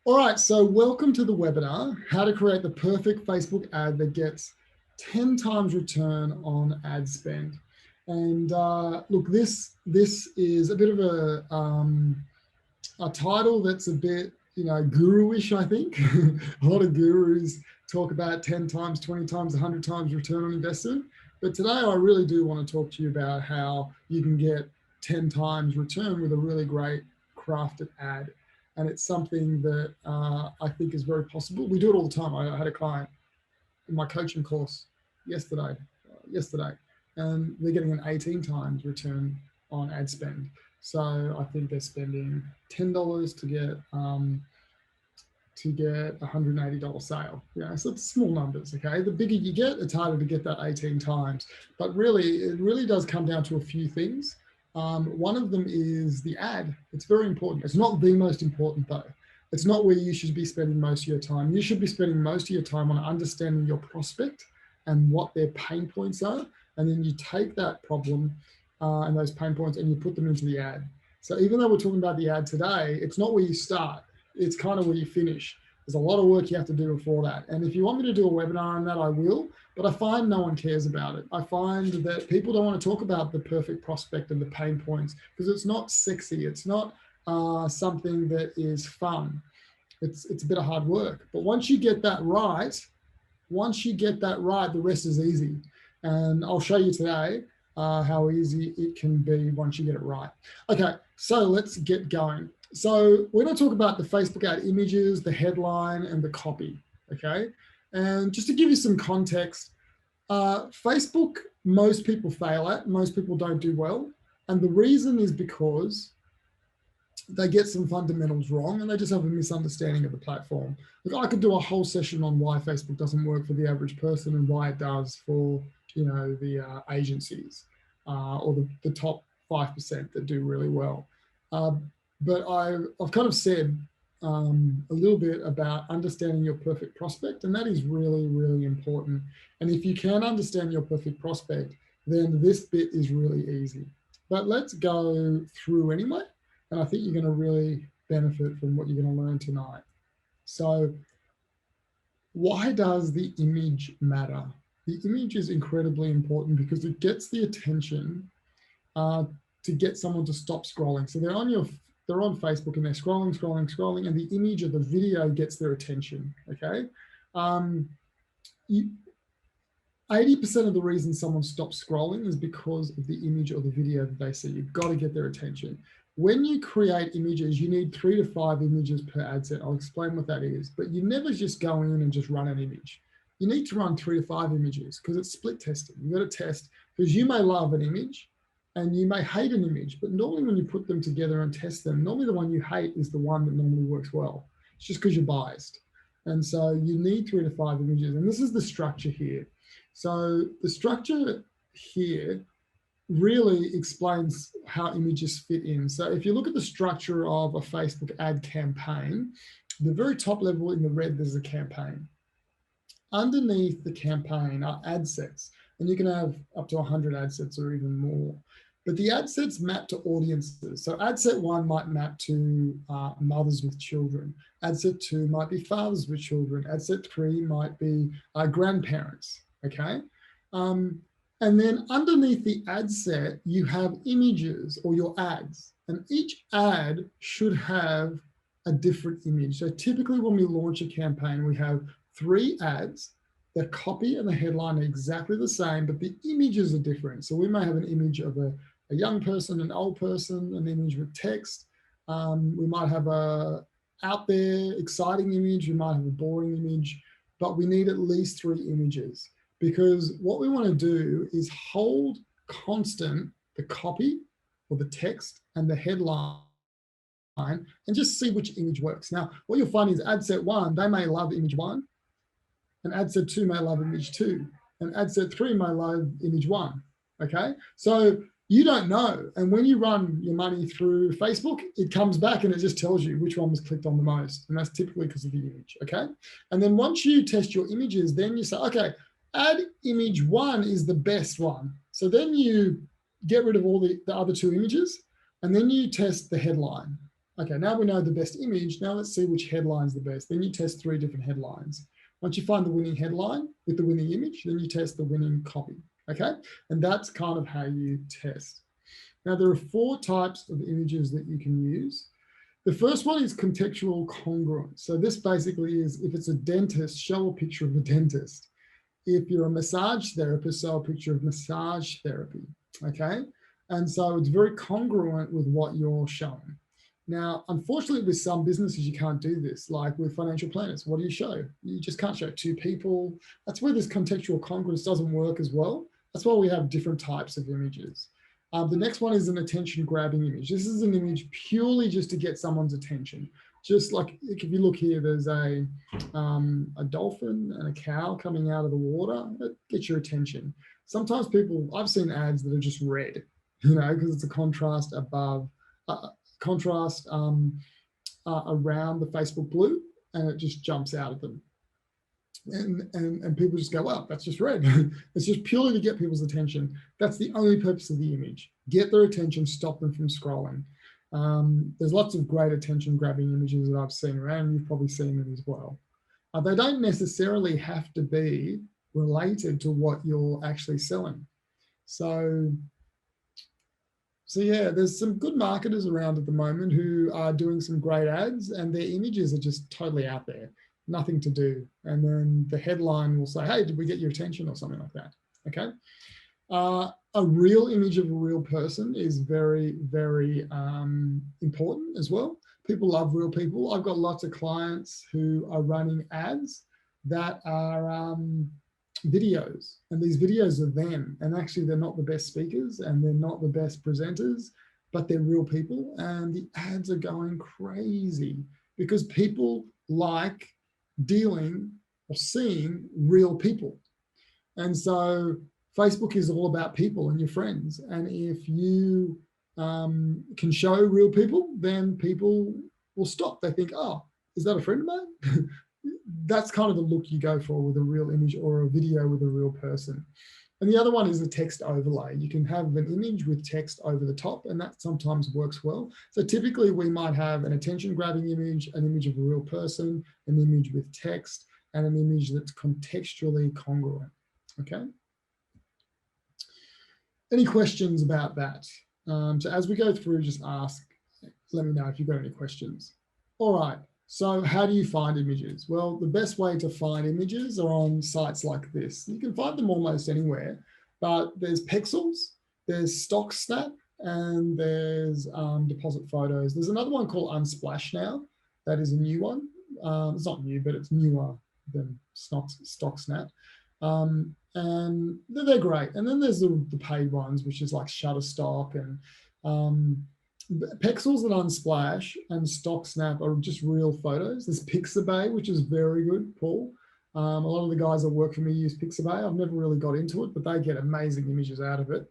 All right, so welcome to the webinar, how to create the perfect Facebook ad that gets 10 times return on ad spend. And look, this is a bit of a title that's a bit, guru-ish, I think. A lot of gurus talk about 10 times, 20 times, 100 times return on investment. But today I really do want to talk to you about how you can get 10 times return with a really great crafted ad. And it's something that I think is very possible. We do it all the time. I had a client in my coaching course yesterday, and they're getting an 18 times return on ad spend. So I think they're spending $10 to get $180 sale. So it's small numbers. Okay, the bigger you get, it's harder to get that 18 times. But really, it really does come down to a few things. One of them is the ad. It's very important. It's not the most important though. It's not where you should be spending most of your time. You should be spending most of your time on understanding your prospect and what their pain points are. And then you take that problem and those pain points and you put them into the ad. So even though we're talking about the ad today, it's not where you start. It's kind of where you finish. There's a lot of work you have to do before that. And if you want me to do a webinar on that, I will. But I find no one cares about it. I find that people don't want to talk about the perfect prospect and the pain points because it's not sexy. It's not something that is fun. It's a bit of hard work. But once you get that right, the rest is easy. And I'll show you today how easy it can be once you get it right. Okay, so let's get going. So we're going to talk about the Facebook ad images, the headline, and the copy, okay? And just to give you some context, Facebook, most people fail at, most people don't do well. And the reason is because they get some fundamentals wrong and they just have a misunderstanding of the platform. Look, I could do a whole session on why Facebook doesn't work for the average person and why it does for, the agencies or the top 5% that do really well. But I've kind of said a little bit about understanding your perfect prospect, and that is really, really important. And if you can understand your perfect prospect, then this bit is really easy. But let's go through anyway, and I think you're going to really benefit from what you're going to learn tonight. So why does the image matter? The image is incredibly important because it gets the attention to get someone to stop scrolling. So they're on Facebook and they're scrolling, and the image of the video gets their attention, okay? 80% of the reason someone stops scrolling is because of the image or the video that they see. You've got to get their attention. When you create images, you need 3 to 5 images per ad set. I'll explain what that is, but you never just go in and just run an image. You need to run 3 to 5 images because it's split testing. You've got to test because you may love an image, and you may hate an image, but normally when you put them together and test them, normally the one you hate is the one that normally works well. It's just because you're biased. And so you need 3 to 5 images. And this is the structure here. So the structure here really explains how images fit in. So if you look at the structure of a Facebook ad campaign, the very top level in the red, there's a campaign. Underneath the campaign are ad sets. And you can have up to 100 ad sets or even more. But the ad sets map to audiences. So ad set 1 might map to mothers with children. Ad set 2 might be fathers with children. Ad set 3 might be grandparents, okay? And then underneath the ad set, you have images or your ads. And each ad should have a different image. So typically when we launch a campaign, we have 3 ads. The copy and the headline are exactly the same, but the images are different. So we may have an image of a young person, an old person, an image with text. We might have a out there, exciting image. We might have a boring image, but we need at least 3 images because what we want to do is hold constant the copy or the text and the headline and just see which image works. Now, what you'll find is ad set 1, they may love image 1, and ad set 2 may love image 2, and ad set 3 may love image 1, okay? So you don't know, and when you run your money through Facebook, it comes back and it just tells you which one was clicked on the most, and that's typically because of the image, okay? And then once you test your images, then you say, okay, ad image 1 is the best one. So then you get rid of all the other 2 images, and then you test the headline. Okay, now we know the best image. Now let's see which headline's the best. Then you test 3 different headlines. Once you find the winning headline with the winning image, then you test the winning copy. Okay, and that's kind of how you test. Now there are 4 types of images that you can use. The first one is contextual congruence. So this basically is, if it's a dentist, show a picture of a dentist. If you're a massage therapist, show a picture of massage therapy. Okay, and so it's very congruent with what you're showing. Now, unfortunately, with some businesses, you can't do this. Like with financial planners, what do you show? You just can't show 2 people. That's where this contextual congruence doesn't work as well. That's why we have different types of images. The next one is an attention grabbing image. This is an image purely just to get someone's attention. Just like if you look here, there's a dolphin and a cow coming out of the water. That gets your attention. Sometimes people, I've seen ads that are just red, you know, because it's a contrast above, contrast around the Facebook blue, and it just jumps out of them. And people just go, well, that's just red. It's just purely to get people's attention. That's the only purpose of the image. Get their attention, stop them from scrolling. There's lots of great attention grabbing images that I've seen around. You've probably seen them as well. They don't necessarily have to be related to what you're actually selling. So yeah, there's some good marketers around at the moment who are doing some great ads, and their images are just totally out there, nothing to do. And then the headline will say, hey, did we get your attention, or something like that, okay? A real image of a real person is very, very important as well. People love real people. I've got lots of clients who are running ads that are videos, and these videos are them, and actually they're not the best speakers and they're not the best presenters, but they're real people, and the ads are going crazy because people like dealing or seeing real people. And so Facebook is all about people and your friends, and if you can show real people, then people will stop. They think, oh, is that a friend of mine? That's kind of the look you go for with a real image or a video with a real person. And the other one is a text overlay. You can have an image with text over the top, and that sometimes works well. So typically we might have an attention grabbing image, an image of a real person, an image with text, and an image that's contextually congruent, okay? Any questions about that? So as we go through, just ask, let me know if you've got any questions. All right. So how do you find images? Well, the best way to find images are on sites like this. You can find them almost anywhere, but there's Pexels, there's StockSnap, and there's Deposit Photos. There's another one called Unsplash now. That is a new one. It's not new, but it's newer than StockSnap. And they're great. And then there's the paid ones, which is like Shutterstock, and Pexels and Unsplash and StockSnap are just real photos. There's Pixabay, which is very good, Paul. A lot of the guys that work for me use Pixabay. I've never really got into it, but they get amazing images out of it.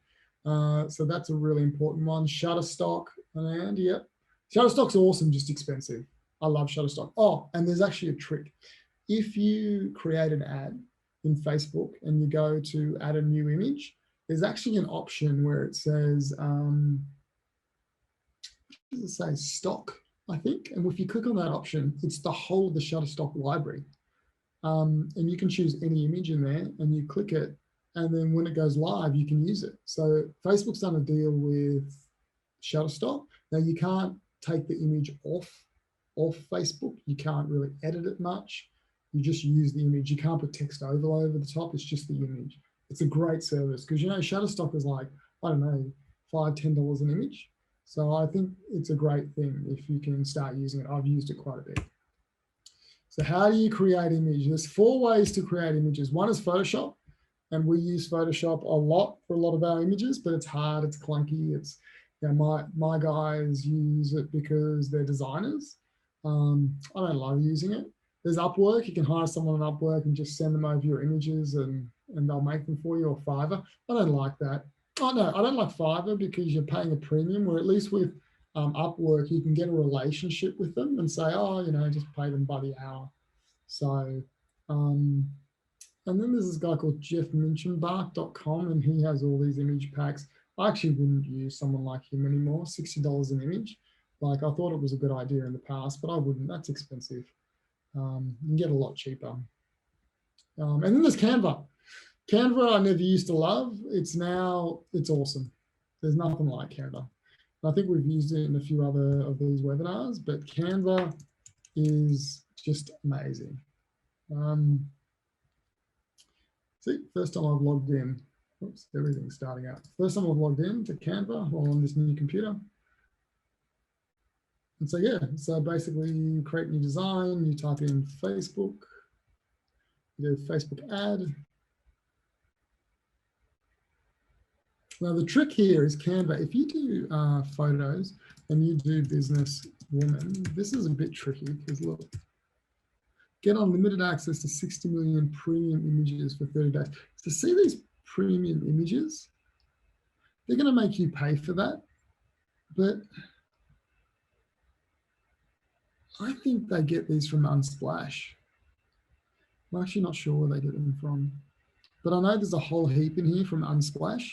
So that's a really important one. Shutterstock, and yep. Shutterstock's awesome, just expensive. I love Shutterstock. Oh, and there's actually a trick. If you create an ad in Facebook and you go to add a new image, there's actually an option where it says, what does it say, stock, I think. And if you click on that option, it's the whole of the Shutterstock library. And you can choose any image in there and you click it, and then when it goes live, you can use it. So Facebook's done a deal with Shutterstock. Now you can't take the image off Facebook. You can't really edit it much. You just use the image. You can't put text overlay over the top. It's just the image. It's a great service because, you know, Shutterstock is like, I don't know, $5, $10 an image. So I think it's a great thing if you can start using it. I've used it quite a bit. So how do you create images? There's 4 ways to create images. One is Photoshop, and we use Photoshop a lot for a lot of our images, but it's hard, it's clunky. It's, you know, my guys use it because they're designers. I don't love using it. There's Upwork. You can hire someone on Upwork and just send them over your images and they'll make them for you, or Fiverr. I don't like that. Oh no, I don't like Fiverr because you're paying a premium, where at least with Upwork, you can get a relationship with them and say, oh, you know, just pay them by the hour. So, and then there's this guy called jeffminchenbach.com, and he has all these image packs. I actually wouldn't use someone like him anymore. $60 an image. Like I thought it was a good idea in the past, but I wouldn't. That's expensive. You can get a lot cheaper. And then there's Canva. Canva I never used to love. It's awesome. There's nothing like Canva. I think we've used it in a few other of these webinars, but Canva is just amazing. See, first time I've logged in. Oops, everything's starting out. First time I've logged in to Canva while on this new computer. And so yeah, so basically you create new design, you type in Facebook, you do Facebook ad. Now the trick here is Canva. If you do photos and you do business woman, this is a bit tricky because look, get unlimited access to 60 million premium images for 30 days. So see these premium images, they're going to make you pay for that. But I think they get these from Unsplash. I'm actually not sure where they get them from, but I know there's a whole heap in here from Unsplash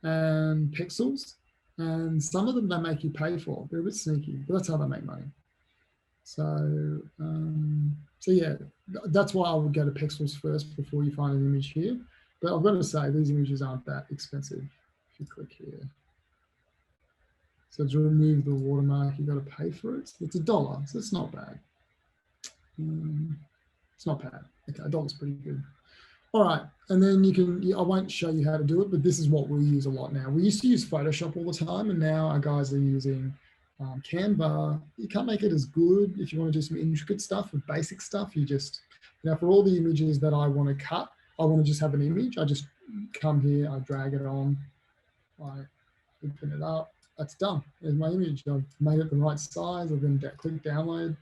and Pixels, and some of them they make you pay for. They're a bit sneaky, but that's how they make money. So, so yeah, that's why I would go to Pixels first before you find an image here. But I've got to say, these images aren't that expensive. If you click here. So to remove the watermark, you've got to pay for it. It's $1, so it's not bad. It's not bad. Okay, $1's pretty good. All right, and then you can, I won't show you how to do it, but this is what we use a lot now. We used to use Photoshop all the time, and now our guys are using Canva. You can't make it as good if you want to do some intricate stuff or basic stuff. You just, for all the images that I want to cut, I want to just have an image. I just come here, I drag it on, I open it up. That's done. There's my image. I've made it the right size. I've then click download,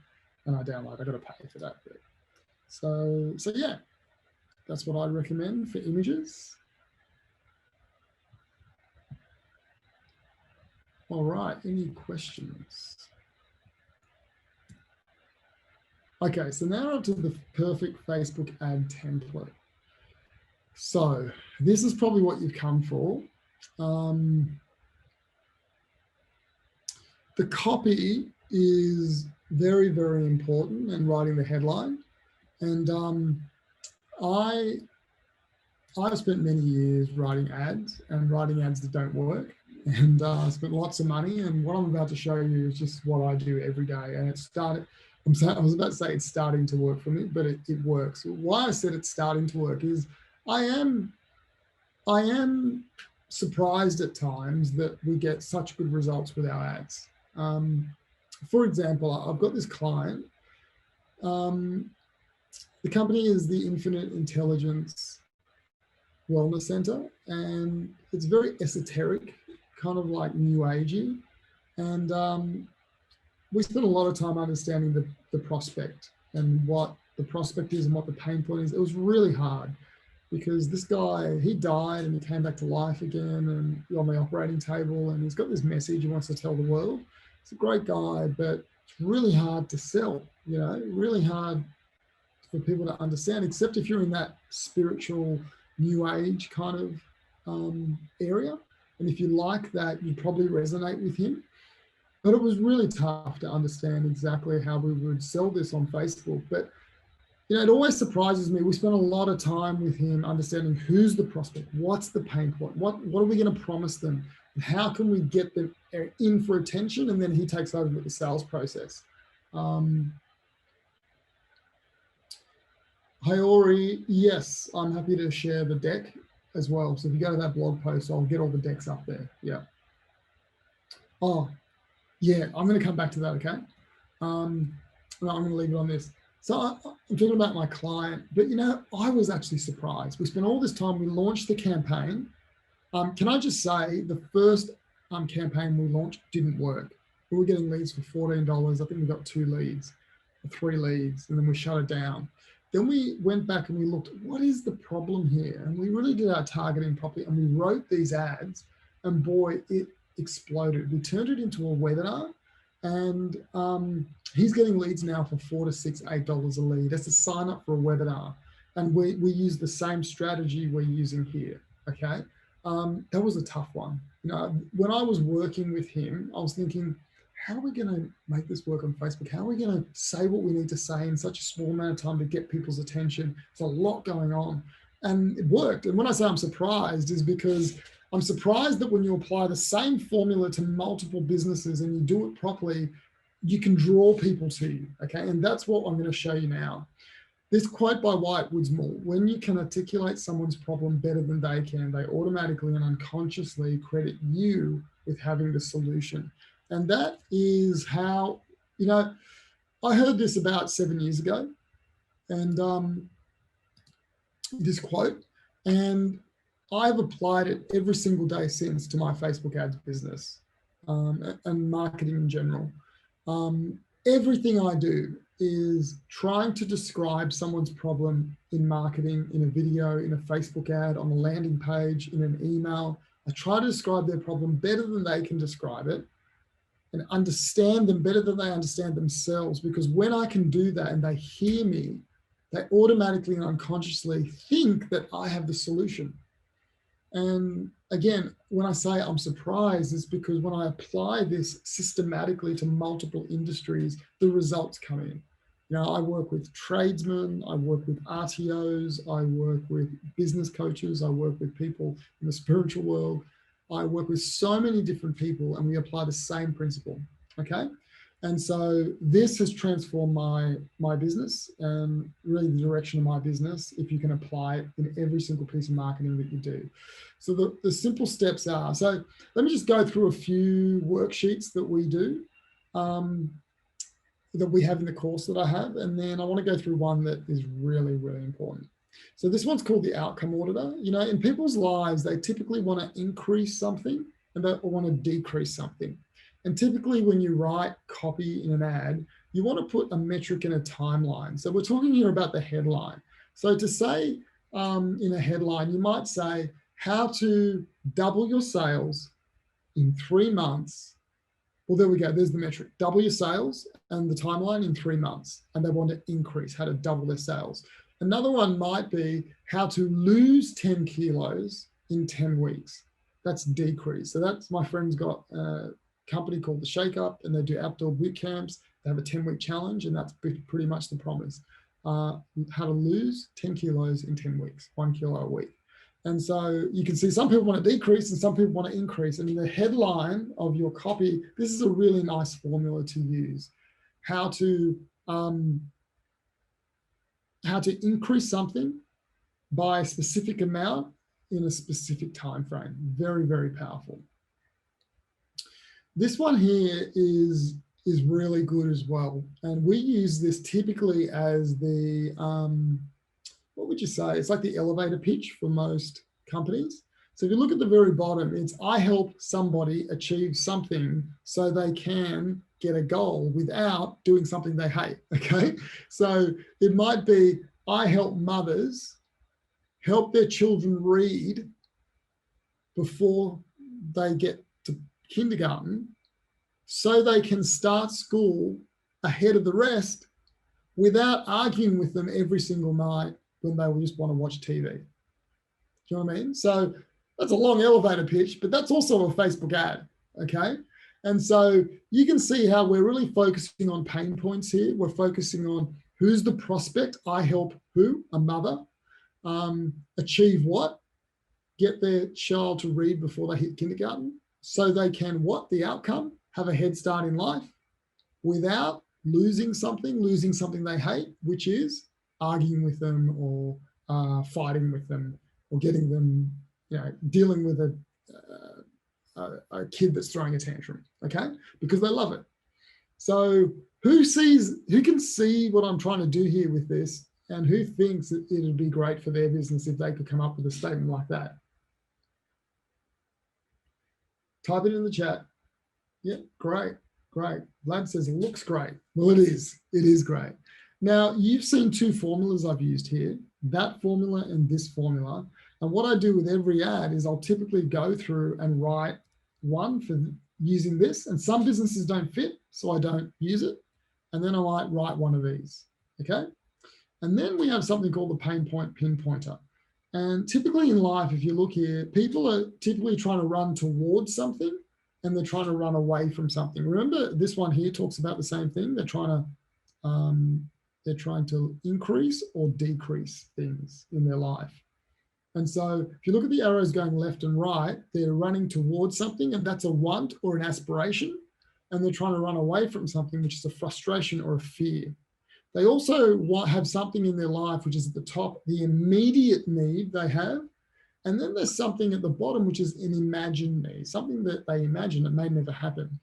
and I download. I've got to pay for that bit. So yeah, that's what I'd recommend for images. All right, any questions? Okay, so now up to the perfect Facebook ad template. So this is probably what you've come for. The copy is very, very important in writing the headline. And I've spent many years writing ads that don't work. And I spent lots of money. And what I'm about to show you is just what I do every day. And it started, I was about to say it's starting to work for me, but it works. Why I said it's starting to work is I am surprised at times that we get such good results with our ads. For example, I've got this client. The company is the Infinite Intelligence Wellness Center, and it's very esoteric, kind of like new agey. And we spent a lot of time understanding the prospect and what the prospect is and what the pain point is. It was really hard because this guy, he died and he came back to life again and on the operating table, and he's got this message he wants to tell the world. He's a great guy, but it's really hard to sell, really hard for people to understand, except if you're in that spiritual new age kind of area. And if you like that, you probably resonate with him. But it was really tough to understand exactly how we would sell this on Facebook. But it always surprises me. We spent a lot of time with him understanding who's the prospect, what's the pain point, what are we going to promise them, and how can we get them in for attention, and then he takes over with the sales process. Hi, Ori. Yes, I'm happy to share the deck as well. So if you go to that blog post, I'll get all the decks up there. Yeah. Oh, yeah, I'm going to come back to that, okay? No, I'm going to leave it on this. So I'm talking about my client, but I was actually surprised. We spent all this time, we launched the campaign. Can I just say the first campaign we launched didn't work. We were getting leads for $14. I think we got 2 leads, or 3 leads, and then we shut it down. Then we went back and we looked, what is the problem here? And we really did our targeting properly, and we wrote these ads, and boy, it exploded. We turned it into a webinar, and he's getting leads now for $4 to $6, $8 a lead. That's to sign up for a webinar. And we use the same strategy we're using here, okay? That was a tough one. When I was working with him, I was thinking, how are we going to make this work on Facebook? How are we going to say what we need to say in such a small amount of time to get people's attention? There's a lot going on. And it worked. And when I say I'm surprised is because I'm surprised that when you apply the same formula to multiple businesses and you do it properly, you can draw people to you, okay? And that's what I'm going to show you now. This quote by Wyatt Woodsmall: when you can articulate someone's problem better than they can, they automatically and unconsciously credit you with having the solution. And that is how, I heard this about 7 years ago, and this quote, and I've applied it every single day since to my Facebook ads business and marketing in general. Everything I do is trying to describe someone's problem in marketing, in a video, in a Facebook ad, on a landing page, in an email. I try to describe their problem better than they can describe it and understand them better than they understand themselves. Because when I can do that and they hear me, they automatically and unconsciously think that I have the solution. And again, when I say I'm surprised, it's because when I apply this systematically to multiple industries, the results come in. I work with tradesmen, I work with RTOs, I work with business coaches, I work with people in the spiritual world. I work with so many different people, and we apply the same principle, okay? And so this has transformed my business and really the direction of my business if you can apply it in every single piece of marketing that you do. So the simple steps are, so let me just go through a few worksheets that we do, that we have in the course that I have, and then I want to go through one that is really, really important. So this one's called the outcome auditor. In people's lives, they typically want to increase something and they want to decrease something. And typically when you write copy in an ad, you want to put a metric and a timeline. So we're talking here about the headline. So to say in a headline, you might say how to double your sales in 3 months. Well, there we go. There's the metric. Double your sales and the timeline in 3 months. And they want to increase, how to double their sales. Another one might be how to lose 10 kilos in 10 weeks. That's decrease. So that's, my friend's got a company called The Shake Up, and they do outdoor boot camps. They have a 10-week challenge, and that's pretty much the promise. How to lose 10 kilos in 10 weeks, 1 kilo a week. And so you can see some people want to decrease and some people want to increase. And in the headline of your copy, this is a really nice formula to use. How to increase something by a specific amount in a specific time frame. Very, very powerful. This one here is really good as well. And we use this typically as the, what would you say? It's like the elevator pitch for most companies. So if you look at the very bottom, it's I help somebody achieve something so they can get a goal without doing something they hate, okay? So it might be I help mothers help their children read before they get to kindergarten so they can start school ahead of the rest without arguing with them every single night when they will just want to watch TV. Do you know what I mean? So that's a long elevator pitch, but that's also a Facebook ad, okay? And so you can see how we're really focusing on pain points here. We're focusing on who's the prospect. I help who? A mother. Achieve what? Get their child to read before they hit kindergarten so they can what? The outcome? Have a head start in life without losing something they hate, which is arguing with them or fighting with them or getting them, dealing with a kid that's throwing a tantrum, okay? Because they love it. So who can see what I'm trying to do here with this, and who thinks that it'd be great for their business if they could come up with a statement like that? Type it in the chat. Yeah, great. Vlad says, looks great. Well, it is great. Now, you've seen two formulas I've used here, that formula and this formula. And what I do with every ad is I'll typically go through and write one for using this. And some businesses don't fit, so I don't use it. And then I might write one of these, okay? And then we have something called the pain point pinpointer. And typically in life, if you look here, people are typically trying to run towards something and they're trying to run away from something. Remember, this one here talks about the same thing. They're trying to increase or decrease things in their life. And so if you look at the arrows going left and right, they're running towards something, and that's a want or an aspiration. And they're trying to run away from something, which is a frustration or a fear. They also have something in their life, which is at the top, the immediate need they have. And then there's something at the bottom, which is an imagined need, something that they imagine that may never happen.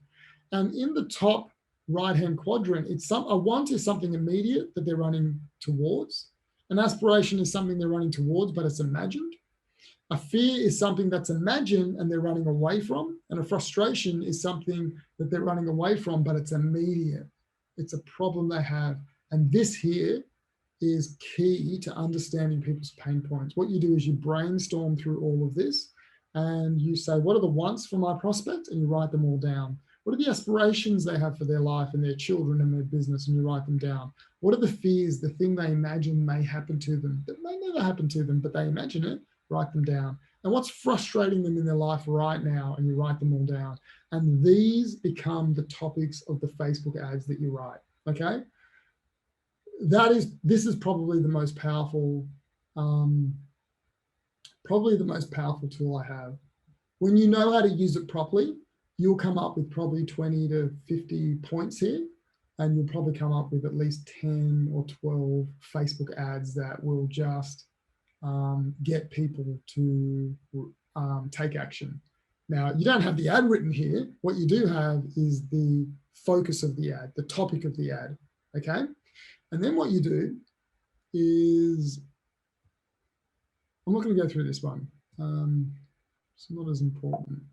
And in the top right-hand quadrant, a want is something immediate that they're running towards. An aspiration is something they're running towards, but it's imagined. A fear is something that's imagined and they're running away from. And a frustration is something that they're running away from, but it's immediate. It's a problem they have. And this here is key to understanding people's pain points. What you do is you brainstorm through all of this and you say, what are the wants for my prospect? And you write them all down. What are the aspirations they have for their life and their children and their business? And you write them down. What are the fears, the thing they imagine may happen to them that may never happen to them, but they imagine it? Write them down. And what's frustrating them in their life right now? And you write them all down. And these become the topics of the Facebook ads that you write, okay? This is probably the most powerful, tool I have. When you know how to use it properly, you'll come up with probably 20 to 50 points here, and you'll probably come up with at least 10 or 12 Facebook ads that will just get people to take action. Now, you don't have the ad written here. What you do have is the focus of the ad, the topic of the ad, okay? And then what you do is, I'm not going to go through this one. It's not as important.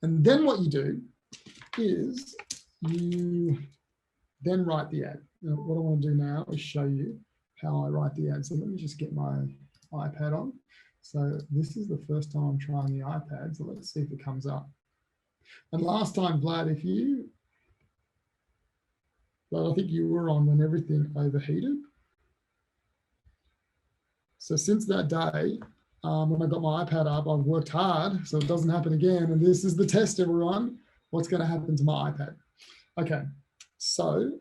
And then what you do is you then write the ad. Now, what I want to do now is show you how I write the ad. So let me just get my iPad on. So this is the first time I'm trying the iPad. So let's see if it comes up. And last time, Vlad, I think you were on when everything overheated. So since that day, when I got my iPad up, I've worked hard so it doesn't happen again. And this is the test, everyone. What's going to happen to my iPad? Okay, so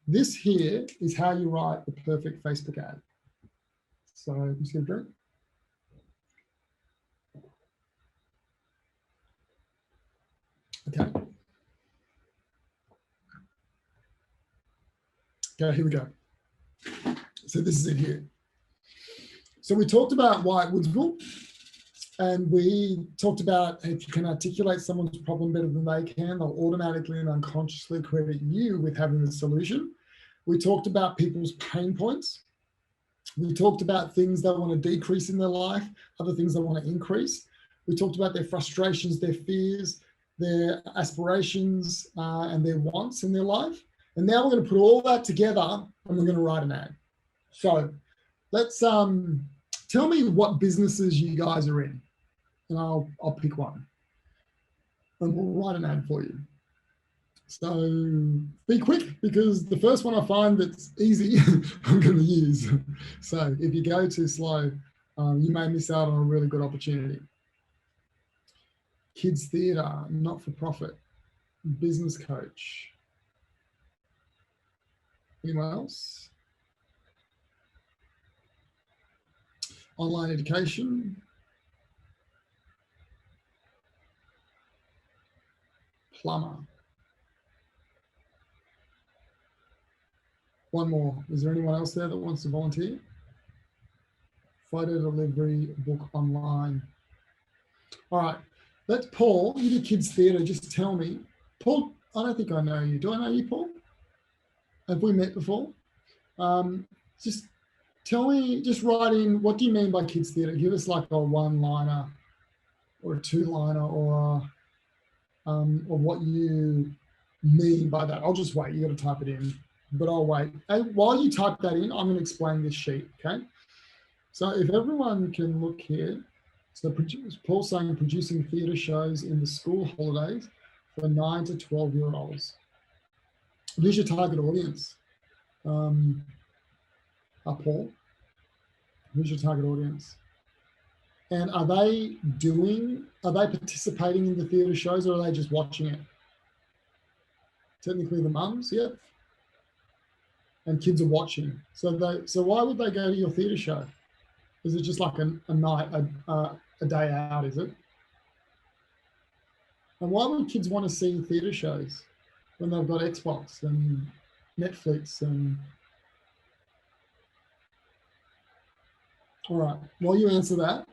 this here is how you write the perfect Facebook ad. So I'm just going to drink. Okay. Okay, here we go. So this is it here. So we talked about Wyatt Woodsmall, and we talked about if you can articulate someone's problem better than they can, they'll automatically and unconsciously credit you with having the solution. We talked about people's pain points. We talked about things they want to decrease in their life, other things they want to increase. We talked about their frustrations, their fears, their aspirations, and their wants in their life. And now we're going to put all that together and we're going to write an ad. So let's tell me what businesses you guys are in, and I'll pick one and we'll write an ad for you. So be quick, because the first one I find that's easy, I'm going to use. So if you go too slow, you may miss out on a really good opportunity. Kids theatre, not-for-profit, business coach. Anyone else? Online education. Plumber. One more. Is there anyone else there that wants to volunteer? Photo delivery, book online. All right. Let's Paul, you do kids theatre, just tell me. Paul, I don't think I know you. Do I know you, Paul? Have we met before? Just tell me, just write in, what do you mean by kids theatre? Give us like a one-liner or a two-liner or what you mean by that. I'll just wait. You got to type it in, but I'll wait. And while you type that in, I'm going to explain this sheet, okay? So if everyone can look here, so Paul's saying producing theatre shows in the school holidays for 9 to 12-year-olds. Who's your target audience? Paul, who's your target audience? And are they participating in the theatre shows, or are they just watching it? Technically the mums, yeah. And kids are watching. So why would they go to your theatre show? Is it just like a night, a day out, is it? And why would kids want to see theatre shows when they've got Xbox and Netflix and... All right, while you answer that,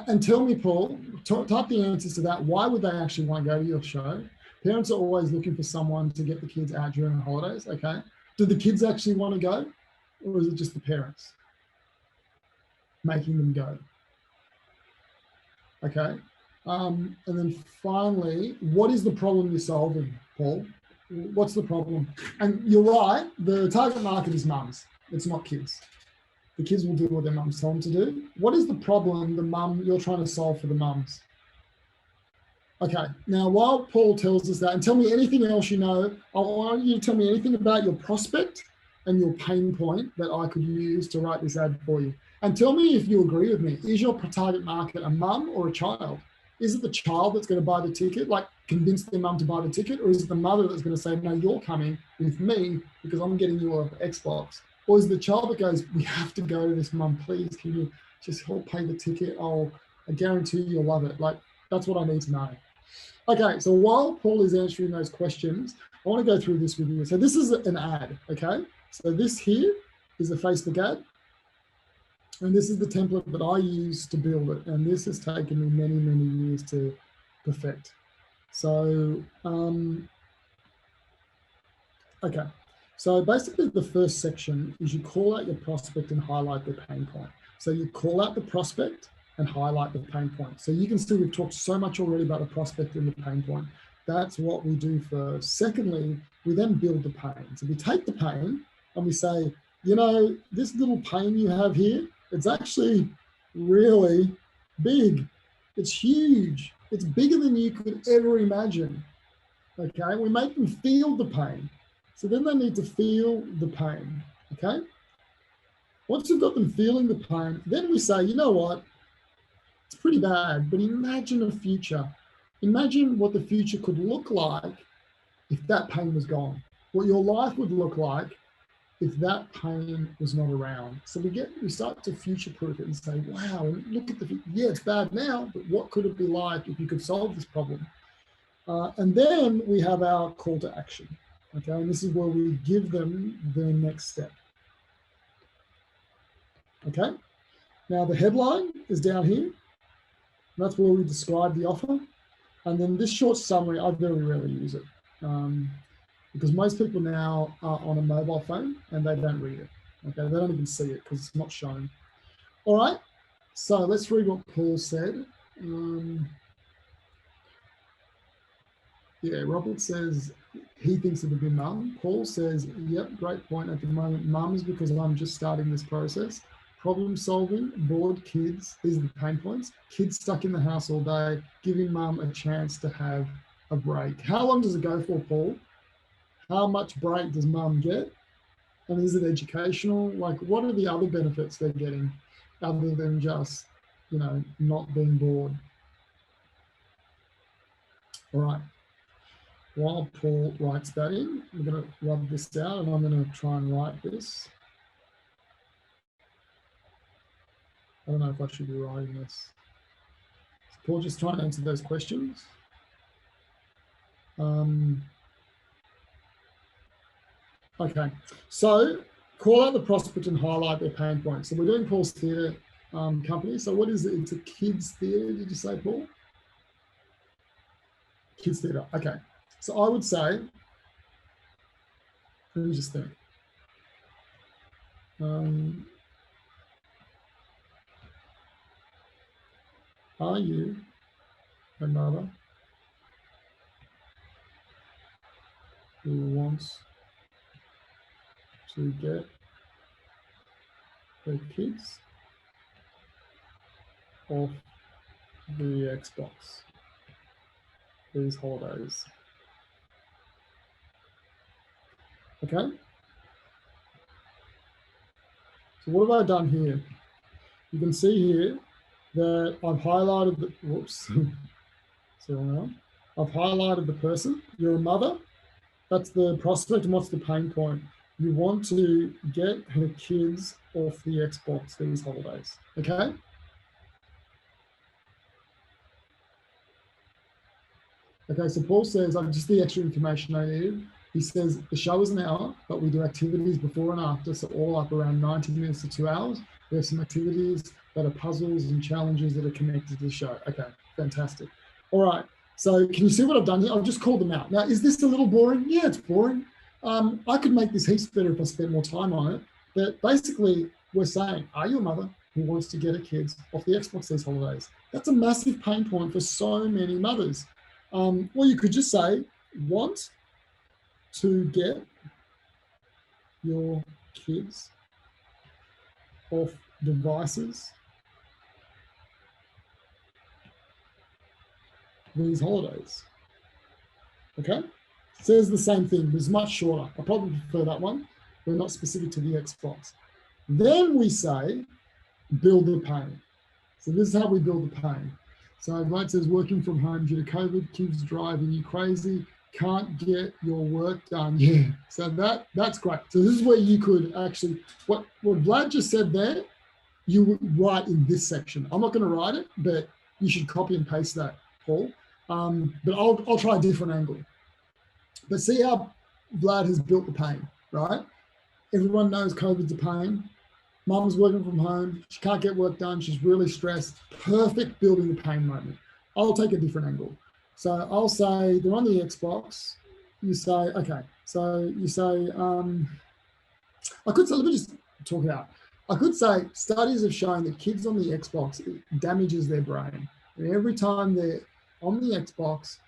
and tell me, Paul, type the answers to that. Why would they actually want to go to your show? Parents are always looking for someone to get the kids out during the holidays, okay? Do the kids actually want to go, or is it just the parents making them go? Okay. And then finally, what is the problem you're solving, Paul? What's the problem? And you're right, the target market is mums. It's not kids. The kids will do what their mums tell them to do. What is the problem you're trying to solve for the mums? Okay, now while Paul tells us that, and tell me anything else you know, I want you to tell me anything about your prospect and your pain point that I could use to write this ad for you. And tell me if you agree with me. Is your target market a mum or a child? Is it the child that's going to buy the ticket, like convince their mum to buy the ticket? Or is it the mother that's going to say, no, you're coming with me because I'm getting you an Xbox? Or is the child that goes, we have to go to this, mum, please, can you just help pay the ticket? I guarantee you'll love it. Like, that's what I need to know. Okay, so while Paul is answering those questions, I want to go through this with you. So this is an ad, okay? So this here is a Facebook ad. And this is the template that I use to build it. And this has taken me many, many years to perfect. So, okay. So basically the first section is you call out your prospect and highlight their pain point. So you call out the prospect and highlight the pain point. So you can see we've talked so much already about the prospect and the pain point. That's what we do first. Secondly, we then build the pain. So we take the pain and we say, you know, this little pain you have here, it's actually really big. It's huge. It's bigger than you could ever imagine. Okay, we make them feel the pain. So then they need to feel the pain, okay? Once we've got them feeling the pain, then we say, you know what? It's pretty bad, but imagine a future. Imagine what the future could look like if that pain was gone. What your life would look like if that pain was not around. So we start to future-proof it and say, wow, look at yeah, it's bad now, but what could it be like if you could solve this problem? And then we have our call to action. Okay, and this is where we give them the next step. Okay, now the headline is down here. That's where we describe the offer. And then this short summary, I very rarely use it because most people now are on a mobile phone and they don't read it. Okay, they don't even see it because it's not shown. All right, so let's read what Paul said. Yeah, Robert says he thinks it would be mum. Paul says, yep, great point. At the moment, mums, because I'm just starting this process. Problem solving, bored kids, these are the pain points. Kids stuck in the house all day, giving mum a chance to have a break. How long does it go for, Paul? How much break does mum get? And is it educational? Like, what are the other benefits they're getting other than just, you know, not being bored? All right. While Paul writes that in, I'm going to rub this out and I'm going to try and write this. I don't know if I should be writing this. So Paul, just trying to answer those questions. Okay, so call out the prospect and highlight their pain points. So we're doing Paul's theatre company. So what is it? It's a kids theatre, did you say, Paul? Kids theatre, okay. So I would say, let me just think. Are you a mother who wants to get her kids off the Xbox these holidays? Okay. So what have I done here? You can see here that I've highlighted the, whoops, so now I've highlighted the person, you're a mother, that's the prospect, and what's the pain point? You want to get her kids off the Xbox these holidays, okay? Okay, so Paul says, just the extra information I needed. He says, the show is an hour, but we do activities before and after, so all up around 90 minutes to 2 hours. We have some activities that are puzzles and challenges that are connected to the show. Okay, fantastic. All right, so can you see what I've done here? I've just called them out. Now, is this a little boring? Yeah, it's boring. I could make this heaps better if I spent more time on it. But basically, we're saying, are you a mother who wants to get her kids off the Xbox these holidays? That's a massive pain point for so many mothers. Or you could just say, want to get your kids off devices these holidays. Okay? Says the same thing, but it's much shorter. I probably prefer that one. We're not specific to the Xbox. Then we say, build the pain. So this is how we build the pain. So Wyatt says, working from home due to COVID, kids driving you crazy, can't get your work done. Yeah, so that's great. So this is where you could actually, what Vlad just said there, you would write in this section. I'm not going to write it, but you should copy and paste that, Paul. But I'll try a different angle. But see how Vlad has built the pain, right? Everyone knows COVID's a pain. Mum's working from home. She can't get work done. She's really stressed. Perfect building the pain moment. I'll take a different angle. So I'll say they're on the Xbox. You say, okay. So you say, I could say, let me just talk it out. I could say studies have shown that kids on the Xbox, it damages their brain. And every time they're on the Xbox,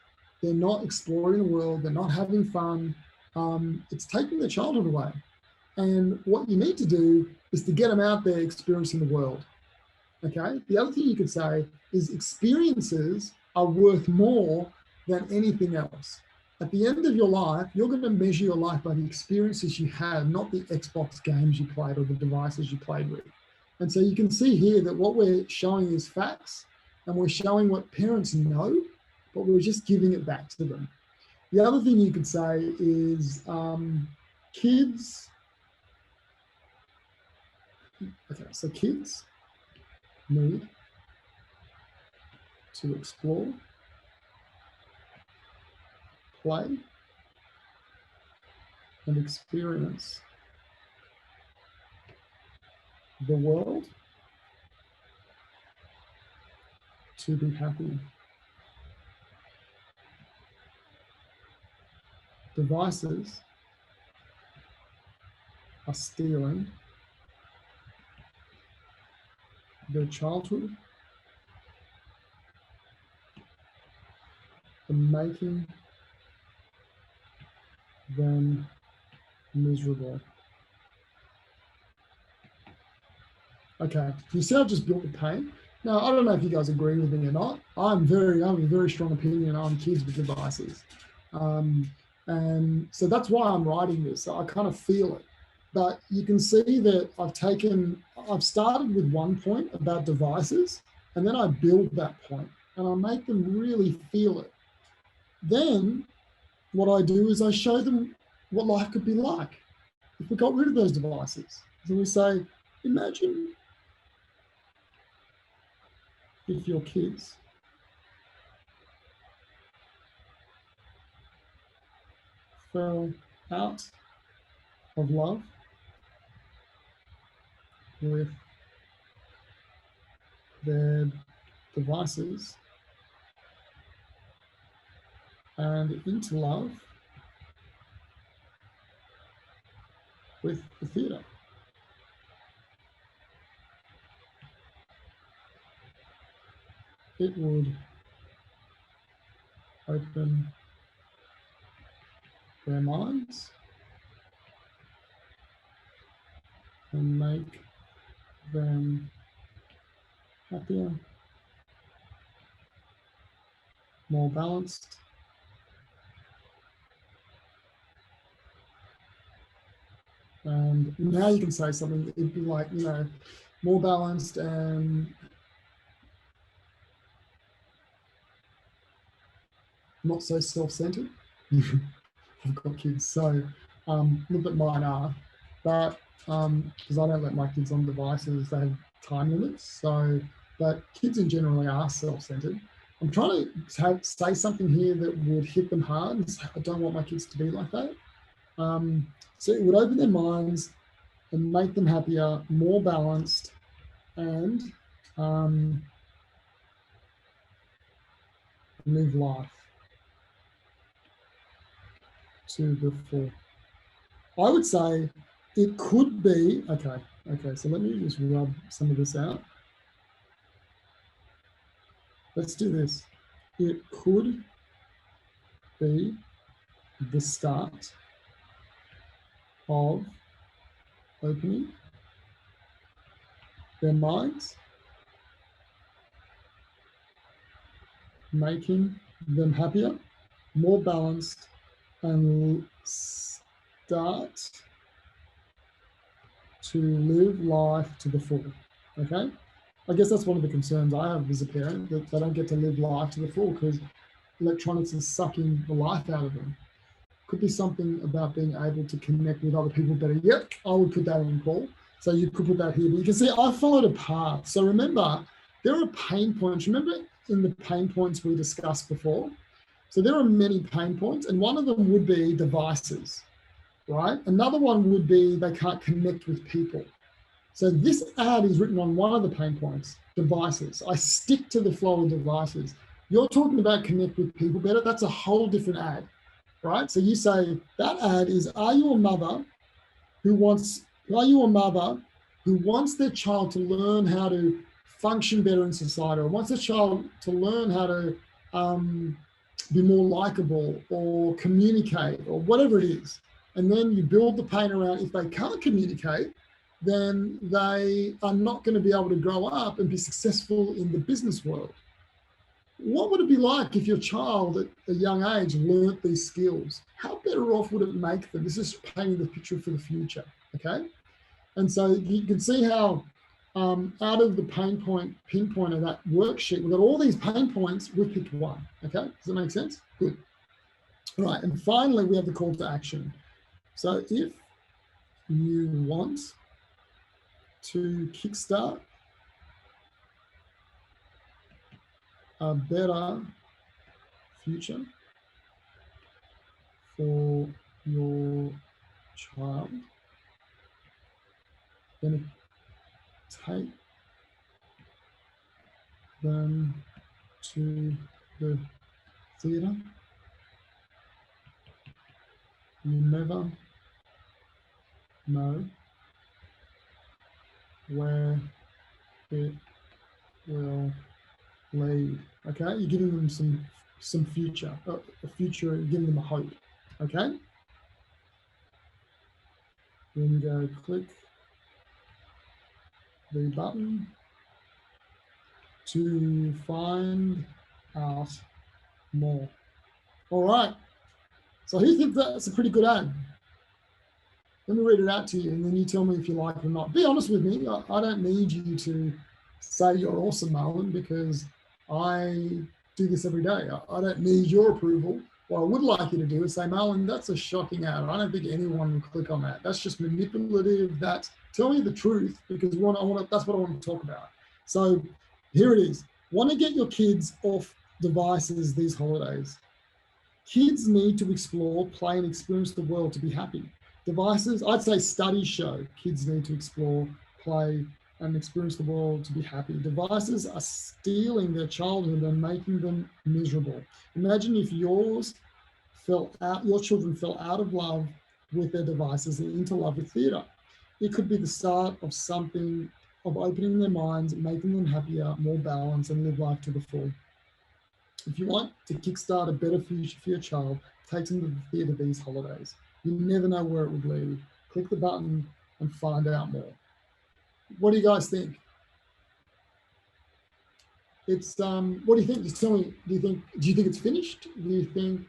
they're not exploring the world. They're not having fun. It's taking their childhood away. And what you need to do is to get them out there experiencing the world, okay? The other thing you could say is experiences are worth more than anything else. At the end of your life, you're going to measure your life by the experiences you had, not the Xbox games you played or the devices you played with. And so you can see here that what we're showing is facts, and we're showing what parents know, but we're just giving it back to them. The other thing you could say is kids. Okay, so kids need to explore, play, and experience the world to be happy. Devices are stealing their childhood and making them miserable. Okay, you see I've just built the pain. Now, I don't know if you guys agree with me or not. I have a very strong opinion on kids with devices. And so that's why I'm writing this. I kind of feel it. But you can see that I've started with one point about devices, and then I build that point, and I make them really feel it. Then what I do is I show them what life could be like if we got rid of those devices. So we say, imagine if your kids fell out of love with their devices and into love with the theatre. It would open their minds and make them happier, more balanced, and now you can say something. It'd be like, more balanced and not so self-centered. I've got kids, so a little bit mine are, but because I don't let my kids on devices, they have time limits. So, but kids in general are self-centered. I'm trying to say something here that would hit them hard. I don't want my kids to be like that. So it would open their minds and make them happier, more balanced, and live life to the full. I would say it could be, okay, so let me just rub some of this out. Let's do this. It could be the start of opening their minds, making them happier, more balanced, and start to live life to the full, okay? I guess that's one of the concerns I have as a parent, that they don't get to live life to the full because electronics is sucking the life out of them. Could be something about being able to connect with other people better. Yep, I would put that in, Paul. So you could put that here, but you can see I followed a path. So remember, there are pain points. Remember in the pain points we discussed before? So there are many pain points, and one of them would be devices, right? Another one would be they can't connect with people. So this ad is written on one of the pain points, devices. I stick to the flow of devices. You're talking about connect with people better. That's a whole different ad, right? So you say that ad is, are you a mother who wants their child to learn how to function better in society, or wants their child to learn how to be more likable or communicate or whatever it is. And then you build the pain around, if they can't communicate, then they are not going to be able to grow up and be successful in the business world. What would it be like if your child at a young age learnt these skills? How better off would it make them? This is painting the picture for the future, okay? And so you can see how out of the pinpoint of that worksheet, we've got all these pain points, we've picked one, okay? Does that make sense? Good. All right, and finally, we have the call to action. So if you want to kickstart a better future for your child, then take them to the theatre. You never know where it will lead. Okay, you're giving them some future, a future, you're giving them a hope. Okay. Then you go click the button to find out more. All right. So who thinks that's a pretty good ad? Let me read it out to you, and then you tell me if you like it or not. Be honest with me. I don't need you to say you're awesome, Marlon, because I do this every day. I don't need your approval. What I would like you to do is say, Marlon, that's a shocking ad. I don't think anyone will click on that. That's just manipulative. Tell me the truth, because that's what I want to talk about. So here it is. Want to get your kids off devices these holidays. Kids need to explore, play, and experience the world to be happy. Devices, I'd say studies show kids need to explore, play, and experience the world to be happy. Devices are stealing their childhood and making them miserable. Imagine if your children fell out of love with their devices and into love with theatre. It could be the start of something, of opening their minds, making them happier, more balanced, and live life to the full. If you want to kickstart a better future for your child, take them to the theatre these holidays. You never know where it would lead. Click the button and find out more. What do you guys think? What do you think? Just tell me, do you think it's finished? Do you think,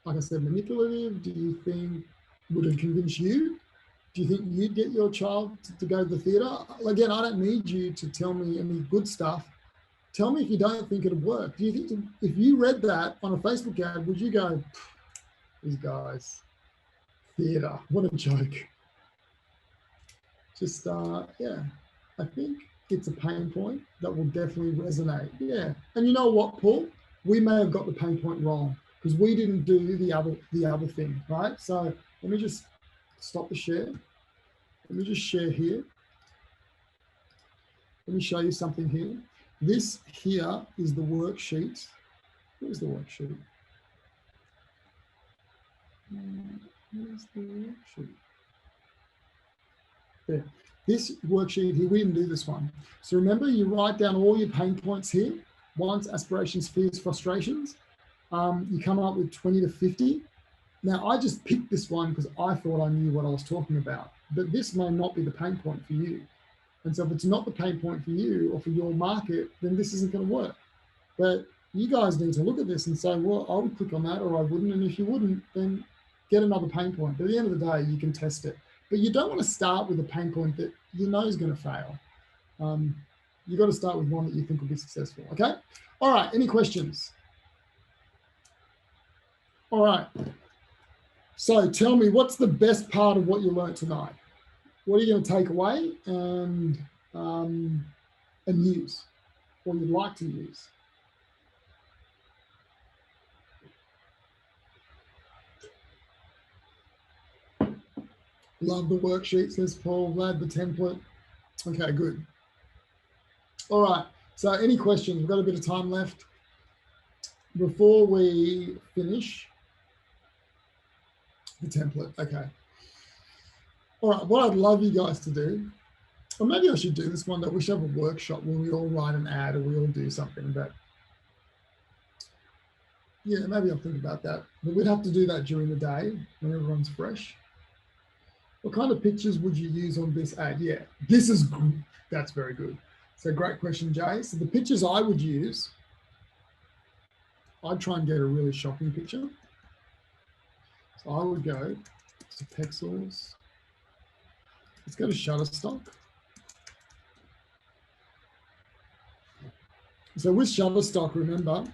like I said, manipulative? Do you think, would it convince you? Do you think you'd get your child to go to the theatre? Again, I don't need you to tell me any good stuff. Tell me if you don't think it'll work. Do you think if you read that on a Facebook ad, would you go, these guys, theatre, what a joke. Just, yeah, I think it's a pain point that will definitely resonate. Yeah, and you know what, Paul? We may have got the pain point wrong because we didn't do the other thing, right? So let me just stop the share. Let me just share here. Let me show you something here. This here is the worksheet. Where's the worksheet? Where's the worksheet? There. This worksheet here, we didn't do this one. So remember, you write down all your pain points here, wants, aspirations, fears, frustrations. You come up with 20 to 50. Now, I just picked this one because I thought I knew what I was talking about, but this may not be the pain point for you. And so if it's not the pain point for you or for your market, then this isn't going to work. But you guys need to look at this and say, well, I would click on that or I wouldn't. And if you wouldn't, then get another pain point. But at the end of the day, you can test it. But you don't want to start with a pain point that you know is going to fail. You've got to start with one that you think will be successful. Okay. All right. Any questions? All right. So tell me, what's the best part of what you learned tonight? What are you going to take away and use, or you'd like to use? Love the worksheet, says Paul. Glad the template. Okay, good. All right. So any questions? We've got a bit of time left. Before we finish the template, okay. All right, what I'd love you guys to do, or maybe I should do this one, that we should have a workshop where we all write an ad or we all do something, but yeah, maybe I'll think about that. But we'd have to do that during the day when everyone's fresh. What kind of pictures would you use on this ad? Yeah, this is good. That's very good. So great question, Jay. So the pictures I would use, I'd try and get a really shocking picture. So I would go to Pexels. Let's go to Shutterstock. So with Shutterstock, remember,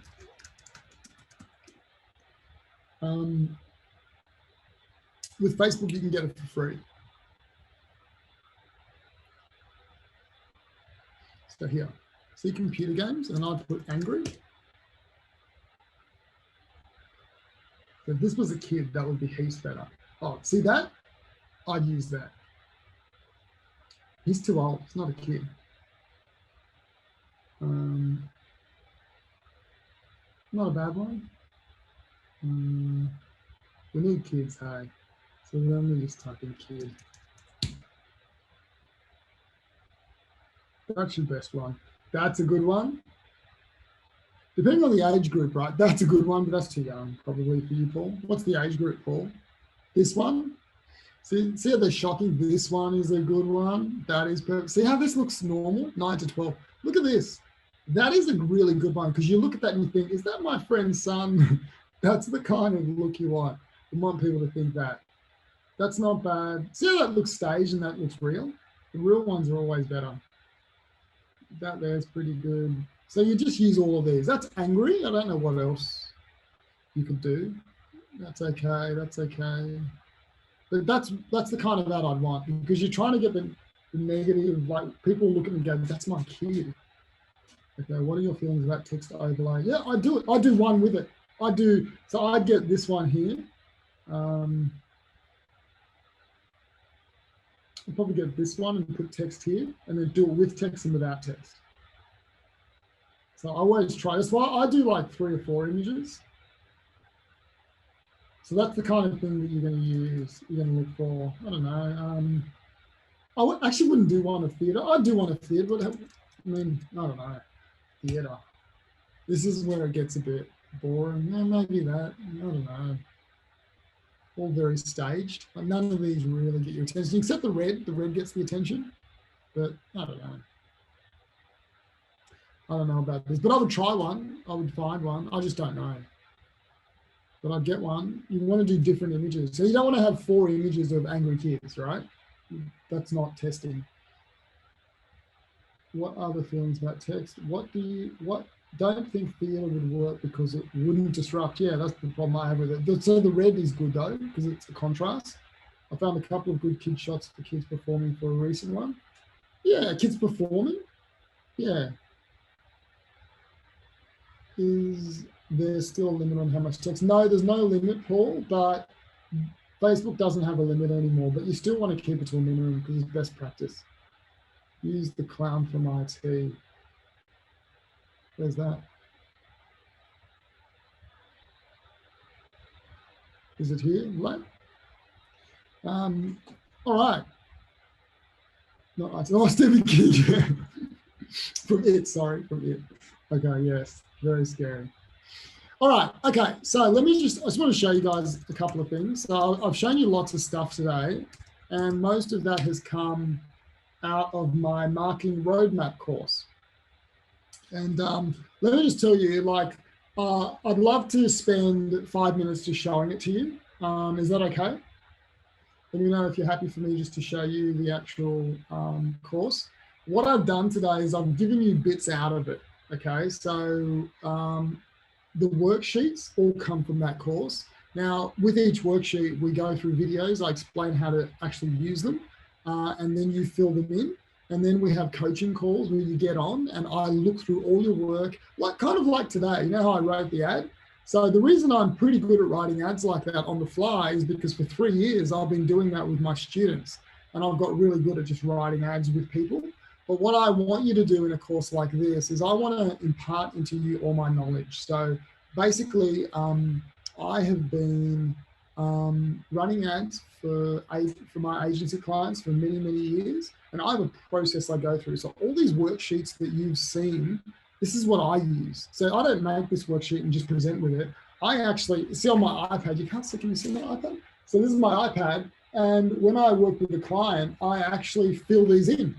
with Facebook, you can get it for free. So here, see computer games, and I'd put angry. So if this was a kid, that would be heaps better. Oh, see that? I'd use that. He's too old, he's not a kid. Not a bad one. We need kids, hey. So let me just type in kid. That's your best one. That's a good one. Depending on the age group, right? That's a good one, but that's too young probably for you, Paul. What's the age group, Paul? This one? See how they're shocking? This one is a good one. That is perfect. See how this looks normal? 9 to 12. Look at this. That is a really good one because you look at that and you think, is that my friend's son? That's the kind of look you want. You want people to think that. That's not bad. See how that looks staged and that looks real? The real ones are always better. That there's pretty good. So you just use all of these. That's angry. I don't know what else you could do. That's okay. That's okay. But that's the kind of ad I'd want because you're trying to get the negative, like people look at me and go, that's my kid. Okay, what are your feelings about text overlay? Yeah, I do it. I do one with it. I do. So I'd get this one here. I'll probably get this one and put text here and then do it with text and without text. So I always try. That's why I do like 3 or 4 images. So that's the kind of thing that you're going to use. You're going to look for. I don't know. I actually wouldn't do one of theatre. I'd do one of theatre, but I mean, I don't know. Theatre. This is where it gets a bit boring. Yeah, maybe that. I don't know. All very staged. Like none of these really get your attention, except the red. The red gets the attention. But I don't know. I don't know about this. But I would try one. I would find one. I just don't know. But I'd get one. You want to do different images. So you don't want to have 4 images of angry kids, right? That's not testing. what other feelings about text? Don't think theatre would work because it wouldn't disrupt. Yeah, that's the problem I have with it. So the red is good though, because it's a contrast. I found a couple of good kid shots for kids performing for a recent one. Yeah, kids performing. Yeah. Is there still a limit on how much text? No, there's no limit, Paul, but Facebook doesn't have a limit anymore, but you still want to keep it to a minimum because it's best practice. Use the clown from IT. There's that. Is it here? Right. All right. No, it's Stephen King. From it, sorry, from it. Okay, yes, very scary. All right, okay, so I just want to show you guys a couple of things. So I've shown you lots of stuff today, and most of that has come out of my marketing roadmap course. And let me just tell you, like, I'd love to spend 5 minutes just showing it to you. Is that okay? Let me know if you're happy for me just to show you the actual course. What I've done today is I've given you bits out of it, okay? So the worksheets all come from that course. Now, with each worksheet, we go through videos. I explain how to actually use them, and then you fill them in. And then we have coaching calls where you get on and I look through all your work, like kind of like today. You know how I wrote the ad? So the reason I'm pretty good at writing ads like that on the fly is because for 3 years, I've been doing that with my students and I've got really good at just writing ads with people. But what I want you to do in a course like this is I want to impart into you all my knowledge. So basically, I have been running ads for my agency clients for many, many years. And I have a process I go through. So all these worksheets that you've seen, this is what I use. So I don't make this worksheet and just present with it. I actually, see on my iPad, you can't see, can you see my iPad? So this is my iPad. And when I work with a client, I actually fill these in,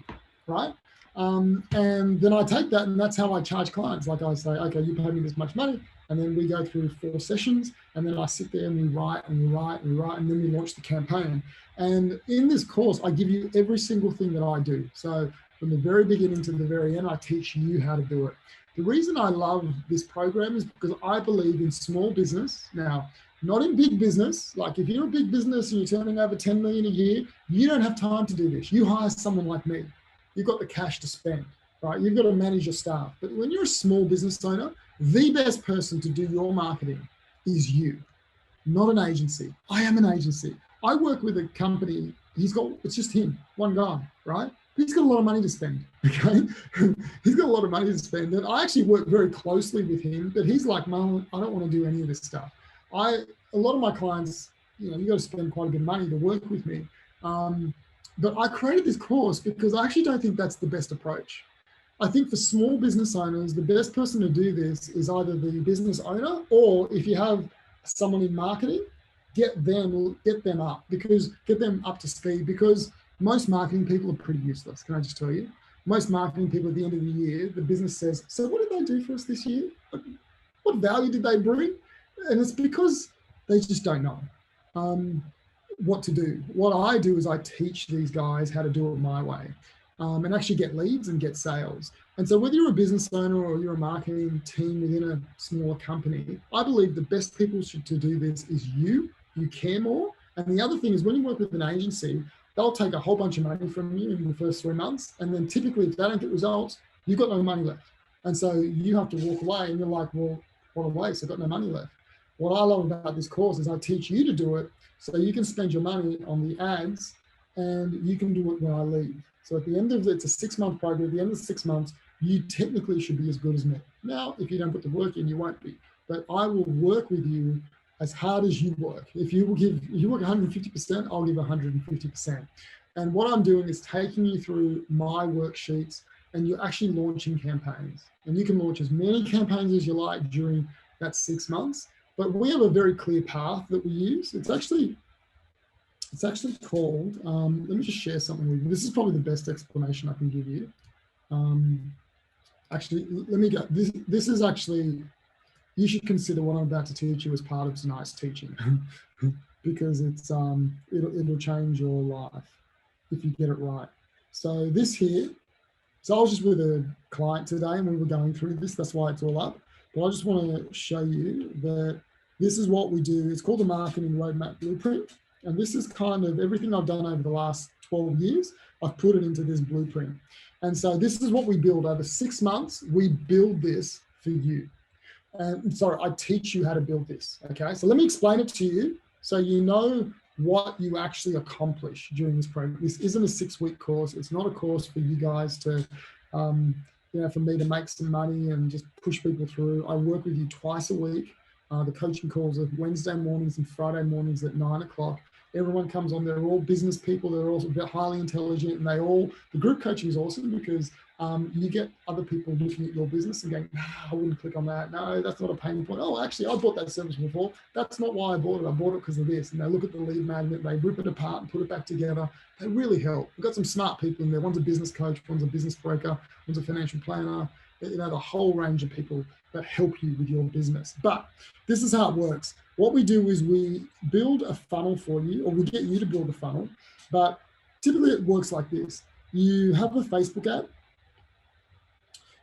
right? And then I take that and that's how I charge clients. Like I say, okay, you pay me this much money. And then we go through 4 sessions and then I sit there and we write and we write and we write and then we launch the campaign. And in this course, I give you every single thing that I do. So from the very beginning to the very end, I teach you how to do it. The reason I love this program is because I believe in small business. Now, not in big business. Like if you're a big business and you're turning over 10 million a year, you don't have time to do this. You hire someone like me. You've got the cash to spend, right? You've got to manage your staff. But when you're a small business owner, the best person to do your marketing is you, not an agency. I am an agency. I work with a company. It's just him, one guy, right? He's got a lot of money to spend, okay? He's got a lot of money to spend. And I actually work very closely with him, but he's like, Marlon, I don't want to do any of this stuff. A lot of my clients, you got to spend quite a bit of money to work with me. But I created this course because I actually don't think that's the best approach. I think for small business owners, the best person to do this is either the business owner, or if you have someone in marketing, get them up to speed, because most marketing people are pretty useless. Can I just tell you? Most marketing people at the end of the year, the business says, so what did they do for us this year? What value did they bring? And it's because they just don't know what to do. What I do is I teach these guys how to do it my way. And actually get leads and get sales. And so whether you're a business owner or you're a marketing team within a smaller company, I believe the best people to do this is you care more. And the other thing is when you work with an agency, they'll take a whole bunch of money from you in the first 3 months. And then typically if they don't get results, you've got no money left. And so you have to walk away and you're like, well, what a waste, I've got no money left. What I love about this course is I teach you to do it so you can spend your money on the ads and you can do it when I leave. So at the end of it's a 6-month program. At the end of the 6 months, you technically should be as good as me. Now, if you don't put the work in, you won't be. But I will work with you as hard as you work. If you work 150%, I'll give 150%. And what I'm doing is taking you through my worksheets, and you're actually launching campaigns. And you can launch as many campaigns as you like during that 6 months. But we have a very clear path that we use. It's actually called, let me just share something with you. This is probably the best explanation I can give you. Actually, let me go. This is actually, you should consider what I'm about to teach you as part of tonight's teaching because it'll change your life if you get it right. So this here So I was just with a client today and we were going through this. That's why it's all up. But I just want to show you that this is what we do. It's called the Marketing Roadmap Blueprint. And this is kind of everything I've done over the last 12 years. I've put it into this blueprint. And so this is what we build over 6 months. We build this for you. And sorry, I teach you how to build this. Okay, so let me explain it to you so you know what you actually accomplish during this program. This isn't a 6-week course. It's not a course for you guys to, for me to make some money and just push people through. I work with you twice a week. The coaching calls are Wednesday mornings and Friday mornings at 9 o'clock. Everyone comes on, they're all business people, they're all highly intelligent, and the group coaching is awesome because you get other people looking at your business and going, I wouldn't click on that. No, that's not a pain point. Oh, actually, I bought that service before. That's not why I bought it. I bought it because of this. And they look at the lead magnet, they rip it apart and put it back together. They really help. We've got some smart people in there. One's a business coach, one's a business broker, one's a financial planner, the whole range of people that help you with your business. But this is how it works. What we do is we build a funnel for you, or we get you to build a funnel. But typically it works like this. You have a Facebook ad,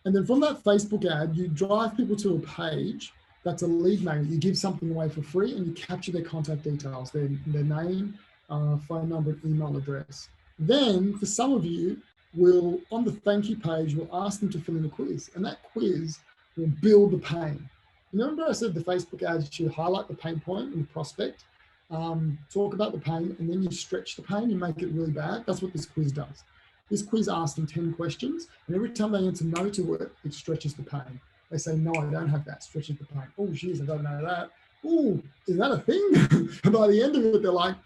and then from that Facebook ad, you drive people to a page that's a lead magnet. You give something away for free and you capture their contact details, their name, phone number, and email address. Then for some of you, we'll, on the thank you page, we'll ask them to fill in a quiz, and that quiz will build the pain. You remember I said the Facebook ads should highlight the pain point in the prospect, talk about the pain, and then you stretch the pain, you make it really bad. That's what this quiz does. This quiz asks them 10 questions, and every time they answer no to it, it stretches the pain. They say, no, I don't have that, stretches the pain. Oh, geez, I don't know that. Oh, is that a thing? And by the end of it, they're like,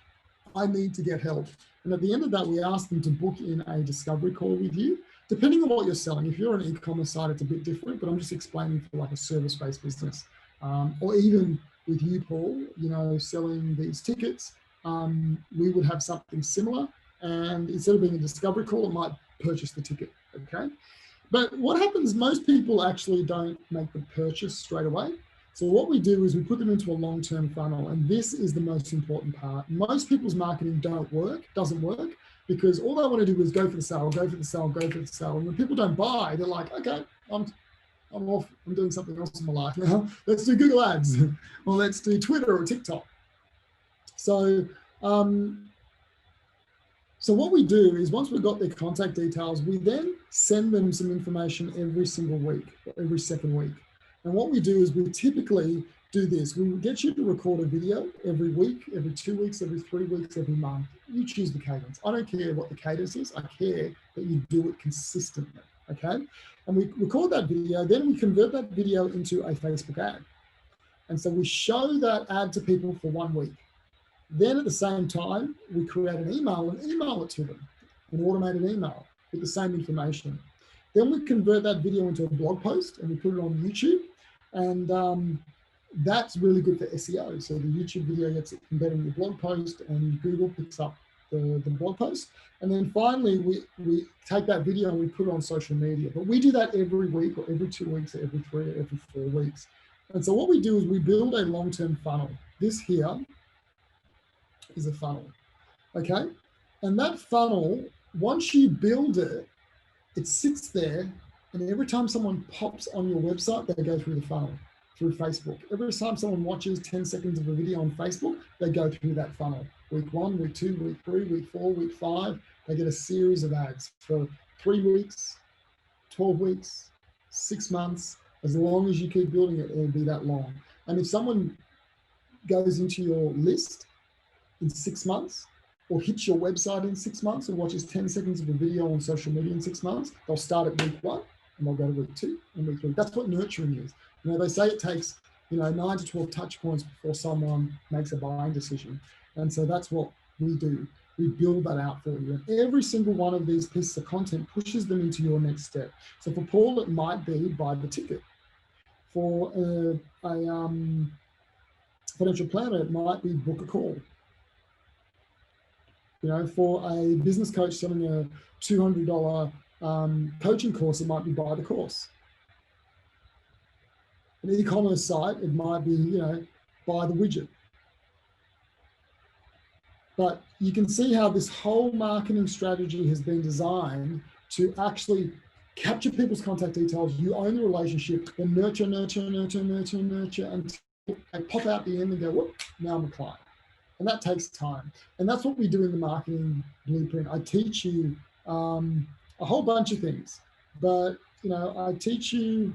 I need to get help. And at the end of that, we ask them to book in a discovery call with you, depending on what you're selling. If you're an e-commerce site, it's a bit different, but I'm just explaining for like a service-based business. Or even with you, Paul, selling these tickets, we would have something similar. And instead of being a discovery call, it might purchase the ticket, okay? But what happens, most people actually don't make the purchase straight away. So what we do is we put them into a long-term funnel, and this is the most important part. Most people's marketing doesn't work, because all they want to do is go for the sale, go for the sale, go for the sale. And when people don't buy, they're like, okay, I'm off, I'm doing something else in my life now. Let's do Google Ads, or let's do Twitter or TikTok. So what we do is once we've got their contact details, we then send them some information every single week, or every second week. And what we do is we typically do this. We will get you to record a video every week, every 2 weeks, every 3 weeks, every month. You choose the cadence. I don't care what the cadence is. I care that you do it consistently, okay? And we record that video, then we convert that video into a Facebook ad. And so we show that ad to people for 1 week. Then at the same time, we create an email and email it to them, an automated email with the same information. Then we convert that video into a blog post and we put it on YouTube. And that's really good for SEO. So the YouTube video gets embedded in the blog post and Google picks up the blog post. And then finally, we take that video and we put it on social media. But we do that every week or every 2 weeks or every 3 or every 4 weeks. And so what we do is we build a long-term funnel. This here is a funnel, okay? And that funnel, once you build it, it sits there, and every time someone pops on your website, they go through the funnel, through Facebook. Every time someone watches 10 seconds of a video on Facebook, they go through that funnel. Week 1, week 2, week 3, week 4, week 5, they get a series of ads for 3 weeks, 12 weeks, 6 months. As long as you keep building it, it'll be that long. And if someone goes into your list in 6 months, or hits your website in 6 months, or watches 10 seconds of a video on social media in 6 months, they'll start at week 1 and they'll go to week 2 and week 3. That's what nurturing is. They say it takes 9 to 12 touch points before someone makes a buying decision. And so that's what we do. We build that out for you. And every single one of these pieces of content pushes them into your next step. So for Paul, it might be buy the ticket. For a financial planner, it might be book a call. For a business coach selling a $200 coaching course, it might be buy the course. An e-commerce site, it might be, buy the widget. But you can see how this whole marketing strategy has been designed to actually capture people's contact details. You own the relationship, then nurture until they pop out the end and go, whoop, now I'm a client. And that takes time. And that's what we do in the marketing blueprint. I teach you a whole bunch of things, but I teach you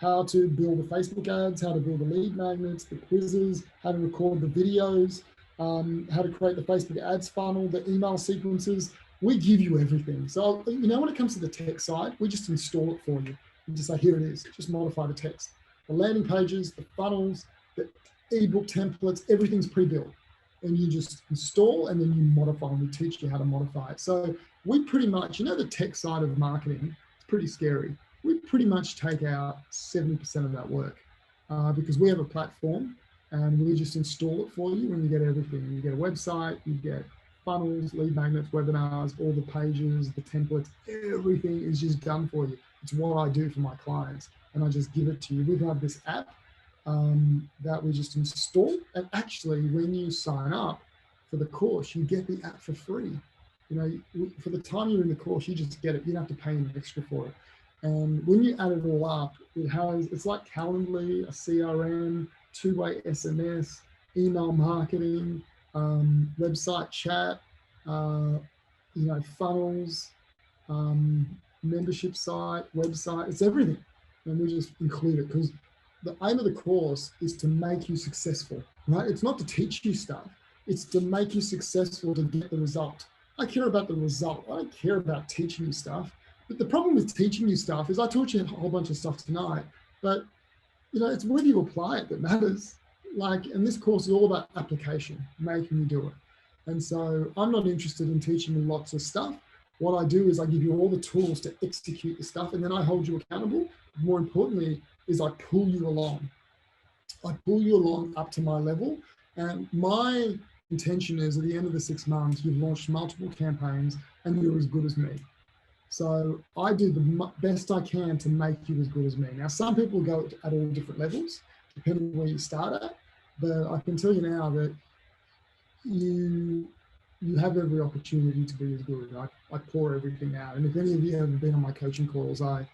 how to build the Facebook ads, how to build the lead magnets, the quizzes, how to record the videos, how to create the Facebook ads funnel, the email sequences. We give you everything. So, when it comes to the tech side, we just install it for you. You just say, here it is, just modify the text. The landing pages, the funnels, the ebook templates, everything's pre-built. And you just install and then you modify, and we teach you how to modify it. So we pretty much, the tech side of marketing, it's pretty scary. We pretty much take out 70% of that work because we have a platform and we just install it for you, and you get everything. You get a website, you get funnels, lead magnets, webinars, all the pages, the templates, everything is just done for you. It's what I do for my clients, and I just give it to you. We have this app that we just install, and actually when you sign up for the course, you get the app for free. For the time you're in the course, you just get it. You don't have to pay any extra for it. And when you add it all up, it's like Calendly, a CRM, two-way SMS, email marketing, website chat, funnels, membership site, website, it's everything. And we just include it because the aim of the course is to make you successful, right? It's not to teach you stuff. It's to make you successful to get the result. I care about the result. I don't care about teaching you stuff. But the problem with teaching you stuff is I taught you a whole bunch of stuff tonight, but it's whether you apply it that matters. And this course is all about application, making you do it. And so I'm not interested in teaching you lots of stuff. What I do is I give you all the tools to execute the stuff, and then I hold you accountable. More importantly is I pull you along. I pull you along up to my level. And my intention is at the end of the 6 months, you've launched multiple campaigns and you're as good as me. So I do the best I can to make you as good as me. Now, some people go at all different levels, depending on where you start at. But I can tell you now that you have every opportunity to be as good. I pour everything out. And if any of you have been on my coaching calls, I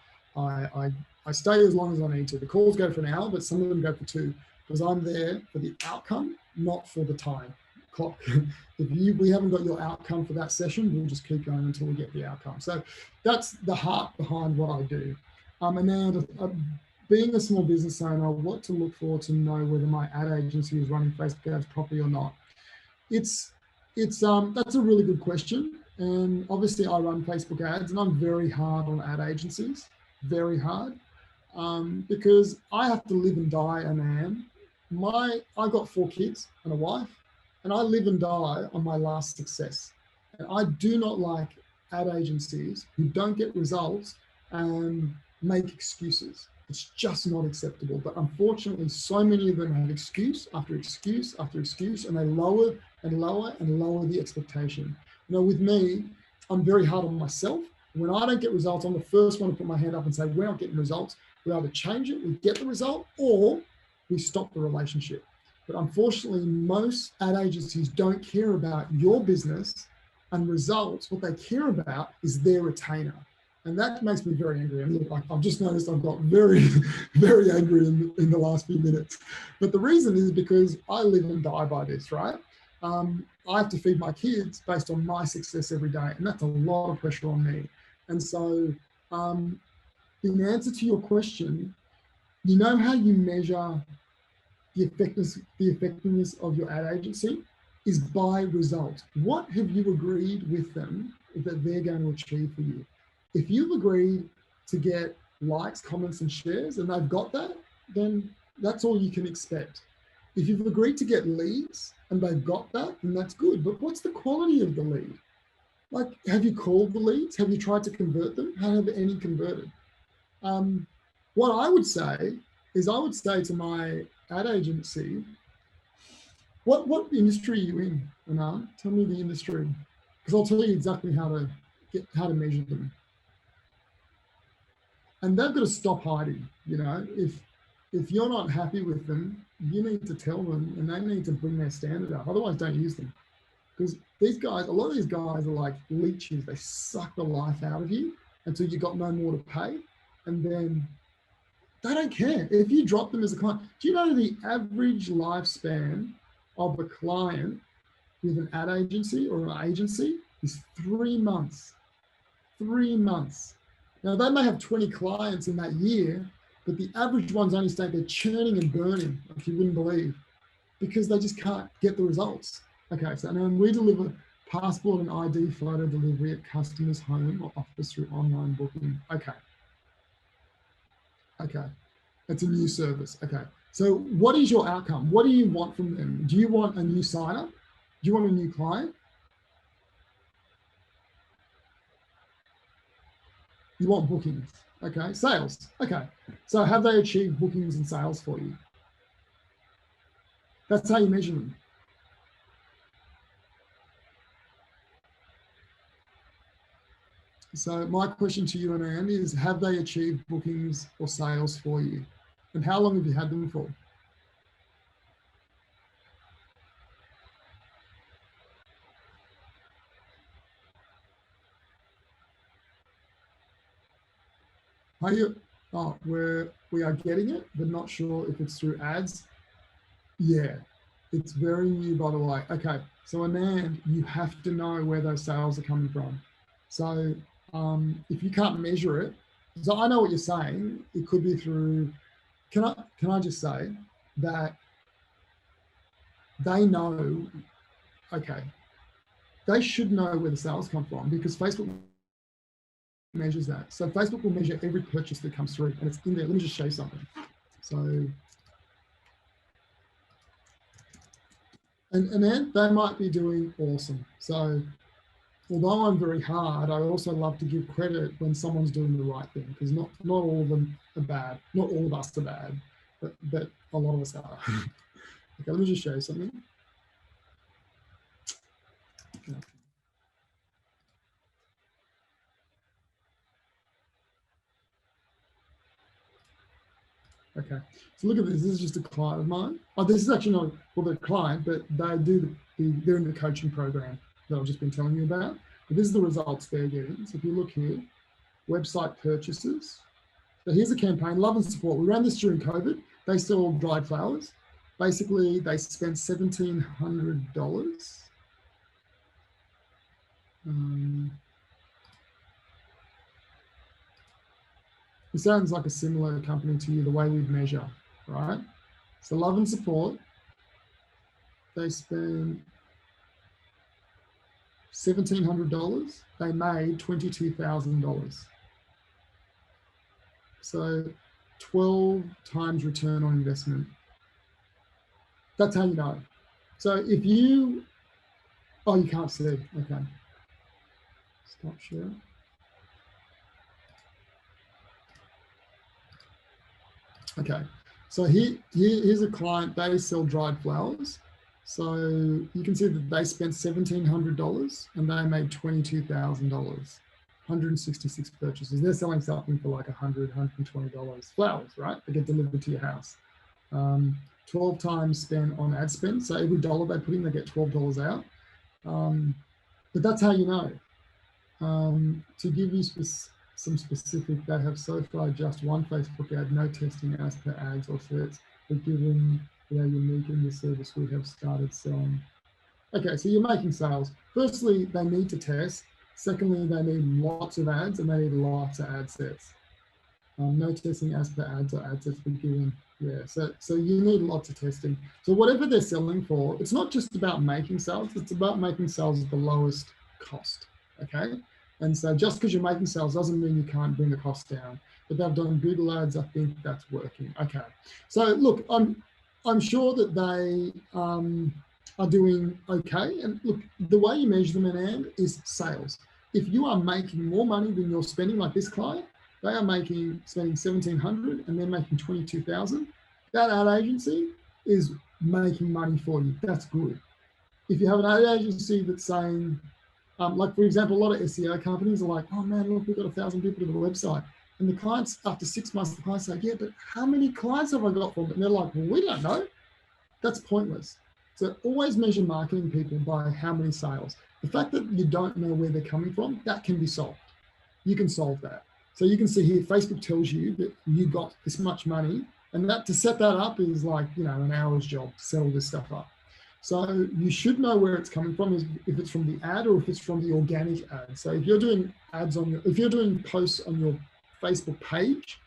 stay as long as I need to. The calls go for an hour, but some of them go for 2, because I'm there for the outcome, not for the time clock. If we haven't got your outcome for that session, we'll just keep going until we get the outcome. So that's the heart behind what I do. And then being a small business owner, what to look for to know whether my ad agency is running Facebook ads properly or not. That's a really good question. And obviously I run Facebook ads, and I'm very hard on ad agencies, very hard, because I have to live and die a man. I got 4 kids and a wife, and I live and die on my last success. And I do not like ad agencies who don't get results and make excuses. It's just not acceptable. But unfortunately, so many of them have excuse after excuse after excuse, and they lower and lower and lower the expectation. With me, I'm very hard on myself. When I don't get results, I'm the first one to put my hand up and say, we're not getting results. We either change it, we get the result, or we stop the relationship. But unfortunately, most ad agencies don't care about your business and results. What they care about is their retainer. And that makes me very angry. And look, I've just noticed I've got very, very angry in the last few minutes. But the reason is because I live and die by this, right? I have to feed my kids based on my success every day. And that's a lot of pressure on me. And so in answer to your question, you know how you measure the effectiveness of your ad agency is by result. What have you agreed with them that they're going to achieve for you? If you've agreed to get likes, comments, and shares, and they've got that, then that's all you can expect. If you've agreed to get leads and they've got that, then that's good. But what's the quality of the lead? Like, have you called the leads? Have you tried to convert them? How have any converted? What I would say is I would say to my ad agency, what industry are you in, Anand? Tell me the industry, because I'll tell you exactly how to measure them. And they've got to stop hiding. If you're not happy with them, you need to tell them, and they need to bring their standard up. Otherwise, don't use them, because these guys, a lot of these guys are like leeches. They suck the life out of you until you got no more to pay. And then they don't care. If you drop them as a client, do you know the average lifespan of a client with an ad agency or an agency is 3 months? 3 months. Now, they may have 20 clients in that year, but the average ones only stay, they're churning and burning, like you wouldn't believe, because they just can't get the results. Okay, so now we deliver passport and ID photo delivery at customer's home or office through online booking. Okay. Okay, that's a new service. Okay, so what is your outcome? What do you want from them? Do you want a new signer? Do you want a new client? You want bookings. Okay, sales. Okay, so have they achieved bookings and sales for you? That's how you measure them. So my question to you and Andy is, have they achieved bookings or sales for you? And how long have you had them for? Are you? Oh, we are getting it, but not sure if it's through ads. Yeah, it's very new, by the way. Okay, so Anand, you have to know where those sales are coming from. So if you can't measure it, so I know what you're saying. It could be through. Can I just say that they know? Okay, they should know where the sales come from because Facebook measures that. So Facebook will measure every purchase that comes through, and it's in there. Let me just show you something. So. And then they might be doing awesome. So although I'm very hard, I also love to give credit when someone's doing the right thing, because not all of them are bad. Not all of us are bad, but a lot of us are. Okay, let me just show you something. Okay, so look at this. This is just a client of mine. Oh, this is actually not, well, they're a client, but they're in the coaching program that I've just been telling you about. But this is the results they're getting. So if you look here, website purchases. So here's a campaign, love and support. We ran this during COVID. They sell dried flowers. Basically, they spent $1,700. It sounds like a similar company to you, the way we'd measure, right? So love and support, they spent $1,700. They made $22,000. So 12 times return on investment. That's how you know. So if you, oh, you can't see, okay. Stop share. Okay, so here's a client, they sell dried flowers. So you can see that they spent $1,700 and they made $22,000, 166 purchases. They're selling something for like $100, $120. Flowers, right? They get delivered to your house. 12 times spent on ad spend. So every dollar they put in, they get $12 out. But that's how you know. To give you some specific, they have so far just one Facebook ad, no testing as per ads or certs, but given they are unique in the service we have started selling. Okay, so you're making sales. Firstly, they need to test. Secondly, they need lots of ads and they need lots of ad sets. No testing as per ads or ad sets were given. Yeah, so you need lots of testing. So whatever they're selling for, it's not just about making sales, it's about making sales at the lowest cost, okay? And so just because you're making sales doesn't mean you can't bring the cost down. But they've done Google ads, I think that's working. Okay, so look, I'm sure that they are doing okay. And look, the way you measure them in and is sales. If you are making more money than you're spending, like this client, they are spending $1,700 and they're making $22,000. That ad agency is making money for you. That's good. If you have an ad agency that's saying, like for example, a lot of SEO companies are like, oh man, look, we've got 1,000 people to the website. And the clients, after 6 months, the clients say, yeah, but how many clients have I got from it? And they're like, well, we don't know. That's pointless. So always measure marketing people by how many sales. The fact that you don't know where they're coming from, that can be solved. You can solve that. So you can see here, Facebook tells you that you got this much money, and that to set that up is like, you know, an hour's job to set all this stuff up. So you should know where it's coming from, if it's from the ad or if it's from the organic ad. So if you're doing ads on if you're doing posts on your Facebook page,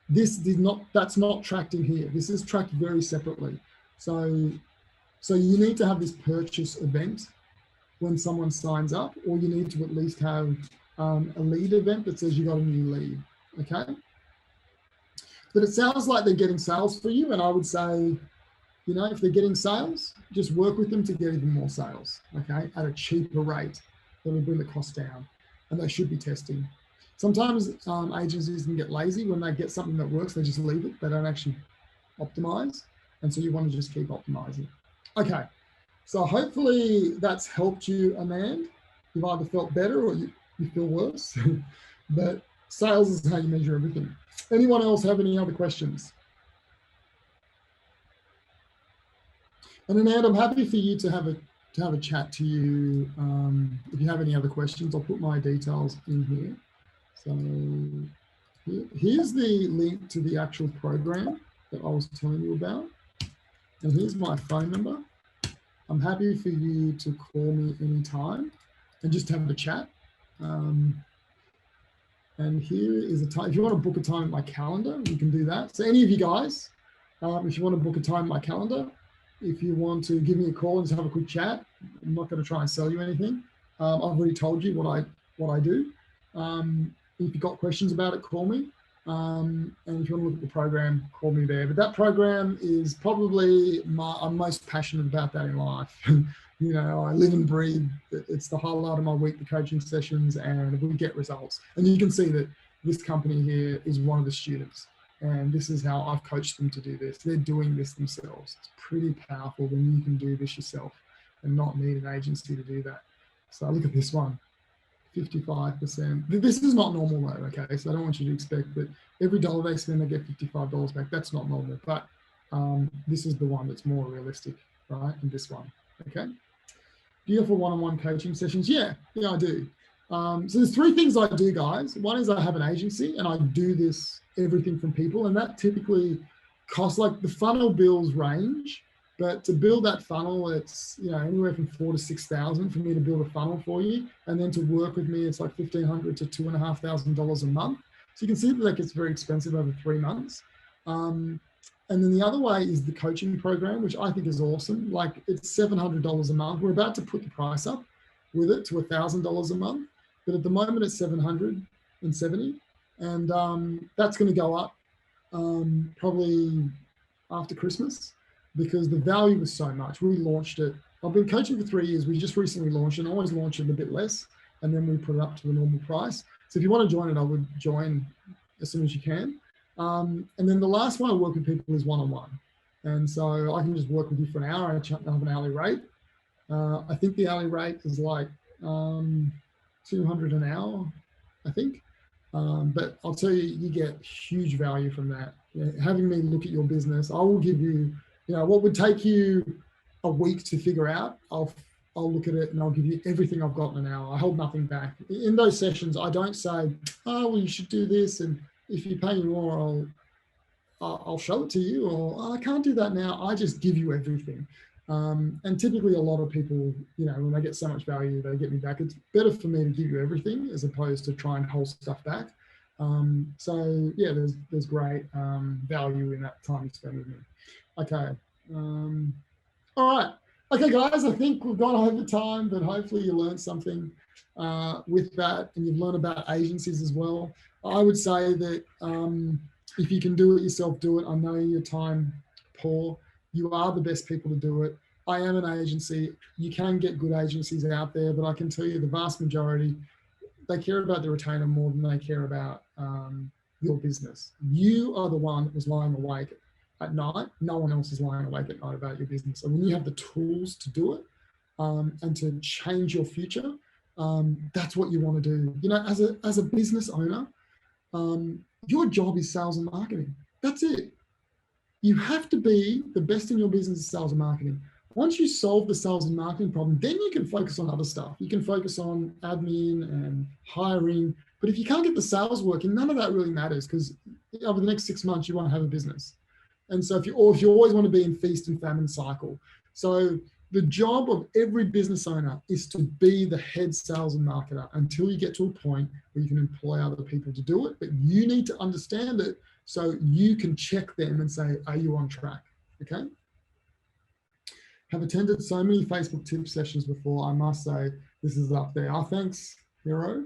that's not tracked in here. This is tracked very separately. So you need to have this purchase event when someone signs up, or you need to at least have a lead event that says you got a new lead, okay? But it sounds like they're getting sales for you, and I would say, you know, if they're getting sales, just work with them to get even more sales, okay, at a cheaper rate that will bring the cost down, and they should be testing. Sometimes agencies can get lazy when they get something that works, they just leave it, they don't actually optimize, and so you want to just keep optimizing. Okay, so hopefully that's helped you, Amand. You've either felt better or you feel worse, but sales is how you measure everything. Anyone else have any other questions? And Amanda, I'm happy for you to have a chat to you. If you have any other questions, I'll put my details in here. So here's the link to the actual program that I was telling you about. And here's my phone number. I'm happy for you to call me anytime and just have a chat. And here is a time. If you want to book a time in my calendar, you can do that. So any of you guys, if you want to book a time in my calendar, if you want to give me a call and just have a quick chat, I'm not going to try and sell you anything. I've already told you what I do. If you've got questions about it, call me. And if you want to look at the program, call me there. But that program is probably I'm most passionate about that in life. You know, I live and breathe. It's the highlight of my week, the coaching sessions, and we get results. And you can see that this company here is one of the students. And this is how I've coached them to do this. They're doing this themselves. It's pretty powerful when you can do this yourself and not need an agency to do that. So look at this one, 55%. This is not normal though, okay? So I don't want you to expect that every dollar they spend, they get $55 back. That's not normal, but this is the one that's more realistic, right? And this one, okay? Do you offer one-on-one coaching sessions? Yeah, I do. So there's three things I do, guys. One is I have an agency and I do this, everything from people, and that typically costs, like the funnel bills range, but to build that funnel, it's, you know, anywhere from $4,000 to $6,000 for me to build a funnel for you. And then to work with me, it's like $1,500 to $2,500 a month. So you can see that that gets very expensive over 3 months. And then the other way is the coaching program, which I think is awesome. Like it's $700 a month. We're about to put the price up with it to $1,000 a month, but at the moment it's $770, and that's going to go up probably after Christmas because the value was so much. We launched it. I've been coaching for 3 years. We just recently launched it. And always launch it a bit less, and then we put it up to the normal price. So if you want to join it, I would join as soon as you can. And then the last one I work with people is one-on-one. And so I can just work with you for an hour. I have an hourly rate. I think the hourly rate is like $200 an hour, I think. But I'll tell you, you get huge value from that. You know, having me look at your business, I will give you, you know, what would take you a week to figure out, I'll look at it and I'll give you everything I've got in an hour. I hold nothing back. In those sessions, I don't say, oh, well, you should do this, and if you pay me more, I'll show it to you, or oh, I can't do that now. I just give you everything. And typically a lot of people, you know, when they get so much value, they get me back. It's better for me to give you everything as opposed to try and hold stuff back. So yeah, there's great value in that time you spend with me. Okay. All right. Okay, guys, I think we've gone over time, but hopefully you learned something with that, and you've learned about agencies as well. I would say that if you can do it yourself, do it. I know you're time poor. You are the best people to do it. I am an agency. You can get good agencies out there, but I can tell you the vast majority, they care about the retainer more than they care about your business. You are the one that was lying awake at night. No one else is lying awake at night about your business. And when you have the tools to do it and to change your future, that's what you want to do. You know, as a business owner, your job is sales and marketing. That's it. You have to be the best in your business in sales and marketing. Once you solve the sales and marketing problem, then you can focus on other stuff. You can focus on admin and hiring. But if you can't get the sales working, none of that really matters, because over the next 6 months, you won't have a business. And so if you always want to be in feast and famine cycle. So the job of every business owner is to be the head sales and marketer until you get to a point where you can employ other people to do it. But you need to understand it so you can check them and say, are you on track? Okay. Have attended so many Facebook tip sessions before. I must say this is up there. Oh, thanks, Hero.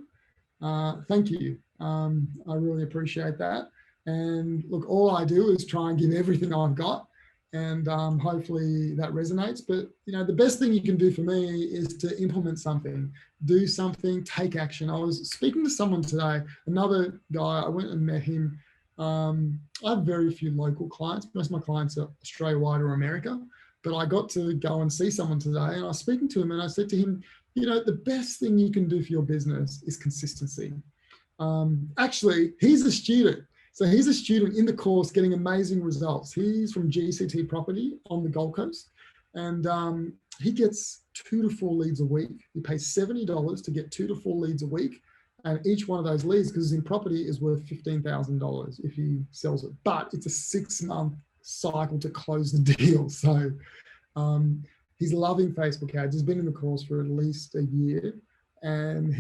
Thank you. I really appreciate that. And look, all I do is try and give everything I've got, and hopefully that resonates. But you know, the best thing you can do for me is to implement something, do something, take action. I was speaking to someone today, another guy. I went and met him. I have very few local clients. Most of my clients are Australia-wide or America. But I got to go and see someone today, and I was speaking to him, and I said to him, you know, the best thing you can do for your business is consistency. Actually, he's a student. So he's a student in the course getting amazing results. He's from GCT Property on the Gold Coast, and he gets 2 to 4 leads a week. He pays $70 to get 2 to 4 leads a week. And each one of those leads, because in property, is worth $15,000 if he sells it. But it's a 6-month cycle to close the deal. So he's loving Facebook ads. He's been in the course for at least a year, and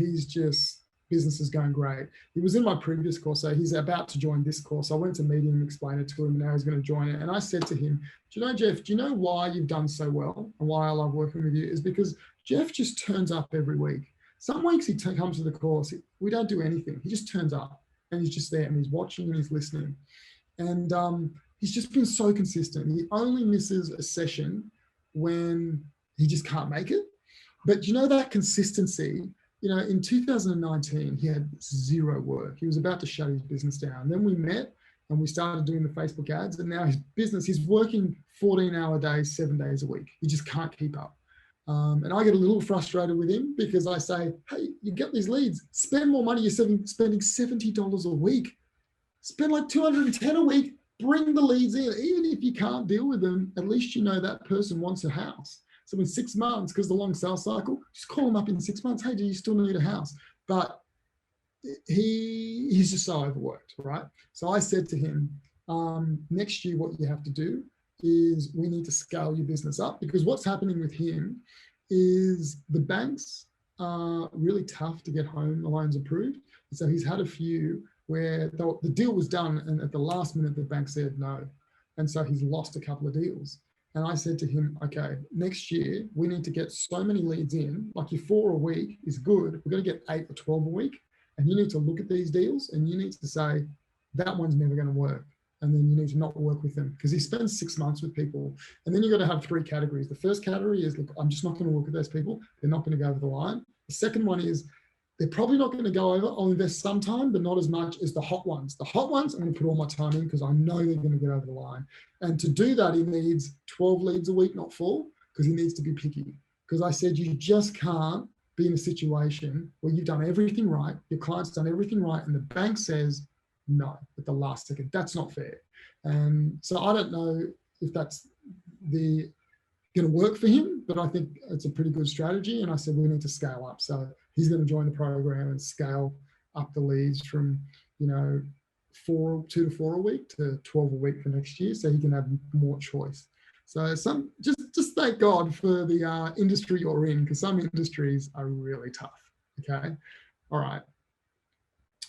business is going great. He was in my previous course, so he's about to join this course. I went to meet him and explain it to him, and now he's going to join it. And I said to him, do you know, Jeff, do you know why you've done so well and why I love working with you? Is because Jeff just turns up every week. Some weeks he comes to the course, we don't do anything. He just turns up and he's just there and he's watching and he's listening. And he's just been so consistent. He only misses a session when he just can't make it. But you know, that consistency, you know, in 2019, he had 0 work. He was about to shut his business down. Then we met and we started doing the Facebook ads, and now his business, he's working 14-hour days, 7 days a week. He just can't keep up. And I get a little frustrated with him because I say, hey, you get these leads, spend more money. You're spending $70 a week. Spend like $210 a week. Bring the leads in. Even if you can't deal with them, at least you know that person wants a house. So in 6 months, because the long sales cycle, just call them up in 6 months. Hey, do you still need a house? But he's just so overworked, right? So I said to him, next year, what you have to do is we need to scale your business up, because what's happening with him is the banks are really tough to get home loans approved. So he's had a few where the deal was done, and at the last minute, the bank said no. And so he's lost a couple of deals. And I said to him, okay, next year, we need to get so many leads in, like your 4 a week is good. We're going to get 8 or 12 a week. And you need to look at these deals and you need to say, that one's never going to work. And then you need to not work with them, because he spends 6 months with people. And then you've got to have 3 categories. The first category is, look, I'm just not going to look at those people. They're not going to go over the line. The second one is, they're probably not going to go over. I'll invest some time, but not as much as the hot ones. The hot ones, I'm going to put all my time in because I know they're going to get over the line. And to do that, he needs 12 leads a week, not 4, because he needs to be picky. Because I said, you just can't be in a situation where you've done everything right, your client's done everything right, and the bank says no at the last second. That's not fair. And so I don't know if that's going to work for him, but I think it's a pretty good strategy. And I said, we need to scale up. So he's going to join the program and scale up the leads from, 2 to 4 a week to 12 a week for next year, so he can have more choice. So just thank God for the industry you're in, because some industries are really tough. Okay. All right.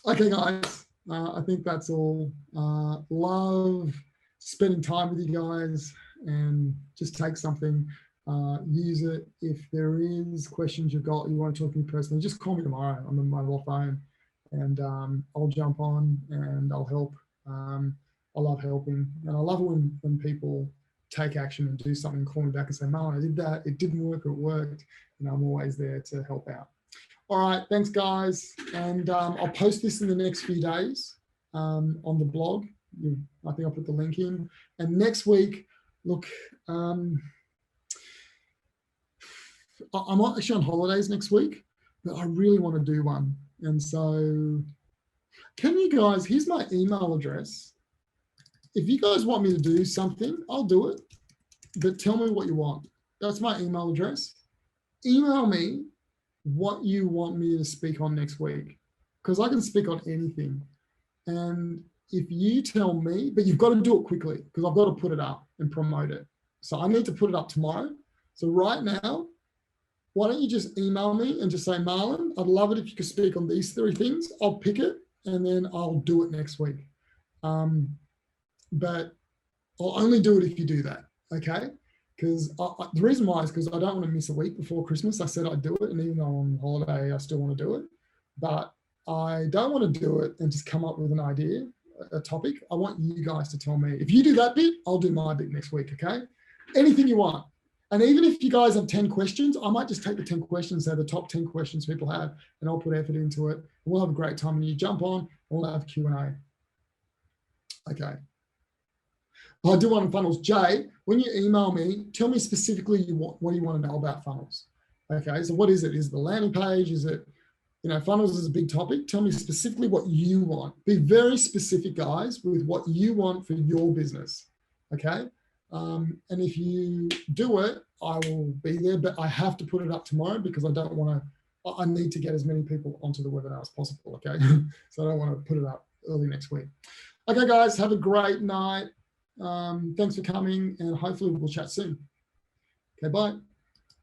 Okay, guys. I think that's all. Love spending time with you guys, and just take something, use it. If there is questions you've got, you want to talk to me personally, just call me tomorrow on the mobile phone, and I'll jump on and I'll help. I love helping, and I love it when people take action and do something, call me back and say, Marlon, I did that, it didn't work, it worked, and I'm always there to help out. All right, thanks guys. And I'll post this in the next few days on the blog. I think I'll put the link in. And next week, look, I'm actually on holidays next week, but I really want to do one. And so can you guys, here's my email address. If you guys want me to do something, I'll do it, but tell me what you want. That's my email address. Email me what you want me to speak on next week, because I can speak on anything. And if you tell me, but you've got to do it quickly, because I've got to put it up and promote it. So I need to put it up tomorrow. So right now, why don't you just email me and just say, Marlon, I'd love it if you could speak on these 3 things. I'll pick it and then I'll do it next week. But I'll only do it if you do that, okay? Because the reason why is because I don't want to miss a week before Christmas. I said I'd do it, and even though I'm on holiday, I still want to do it. But I don't want to do it and just come up with an idea, a topic. I want you guys to tell me. If you do that bit, I'll do my bit next week, okay? Anything you want. And even if you guys have 10 questions, I might just take the 10 questions, say the top 10 questions people have, and I'll put effort into it. And we'll have a great time. And you jump on, and we'll have Q&A. Okay. I do want funnels. Jay, when you email me, tell me specifically what do you want to know about funnels? Okay, so what is it? Is it the landing page? Is it, funnels is a big topic. Tell me specifically what you want. Be very specific, guys, with what you want for your business. Okay. And if you do it, I will be there, but I have to put it up tomorrow because I need to get as many people onto the webinar as possible. Okay. So I don't want to put it up early next week. Okay, guys, have a great night. Thanks for coming, and hopefully we'll chat soon. Okay, bye.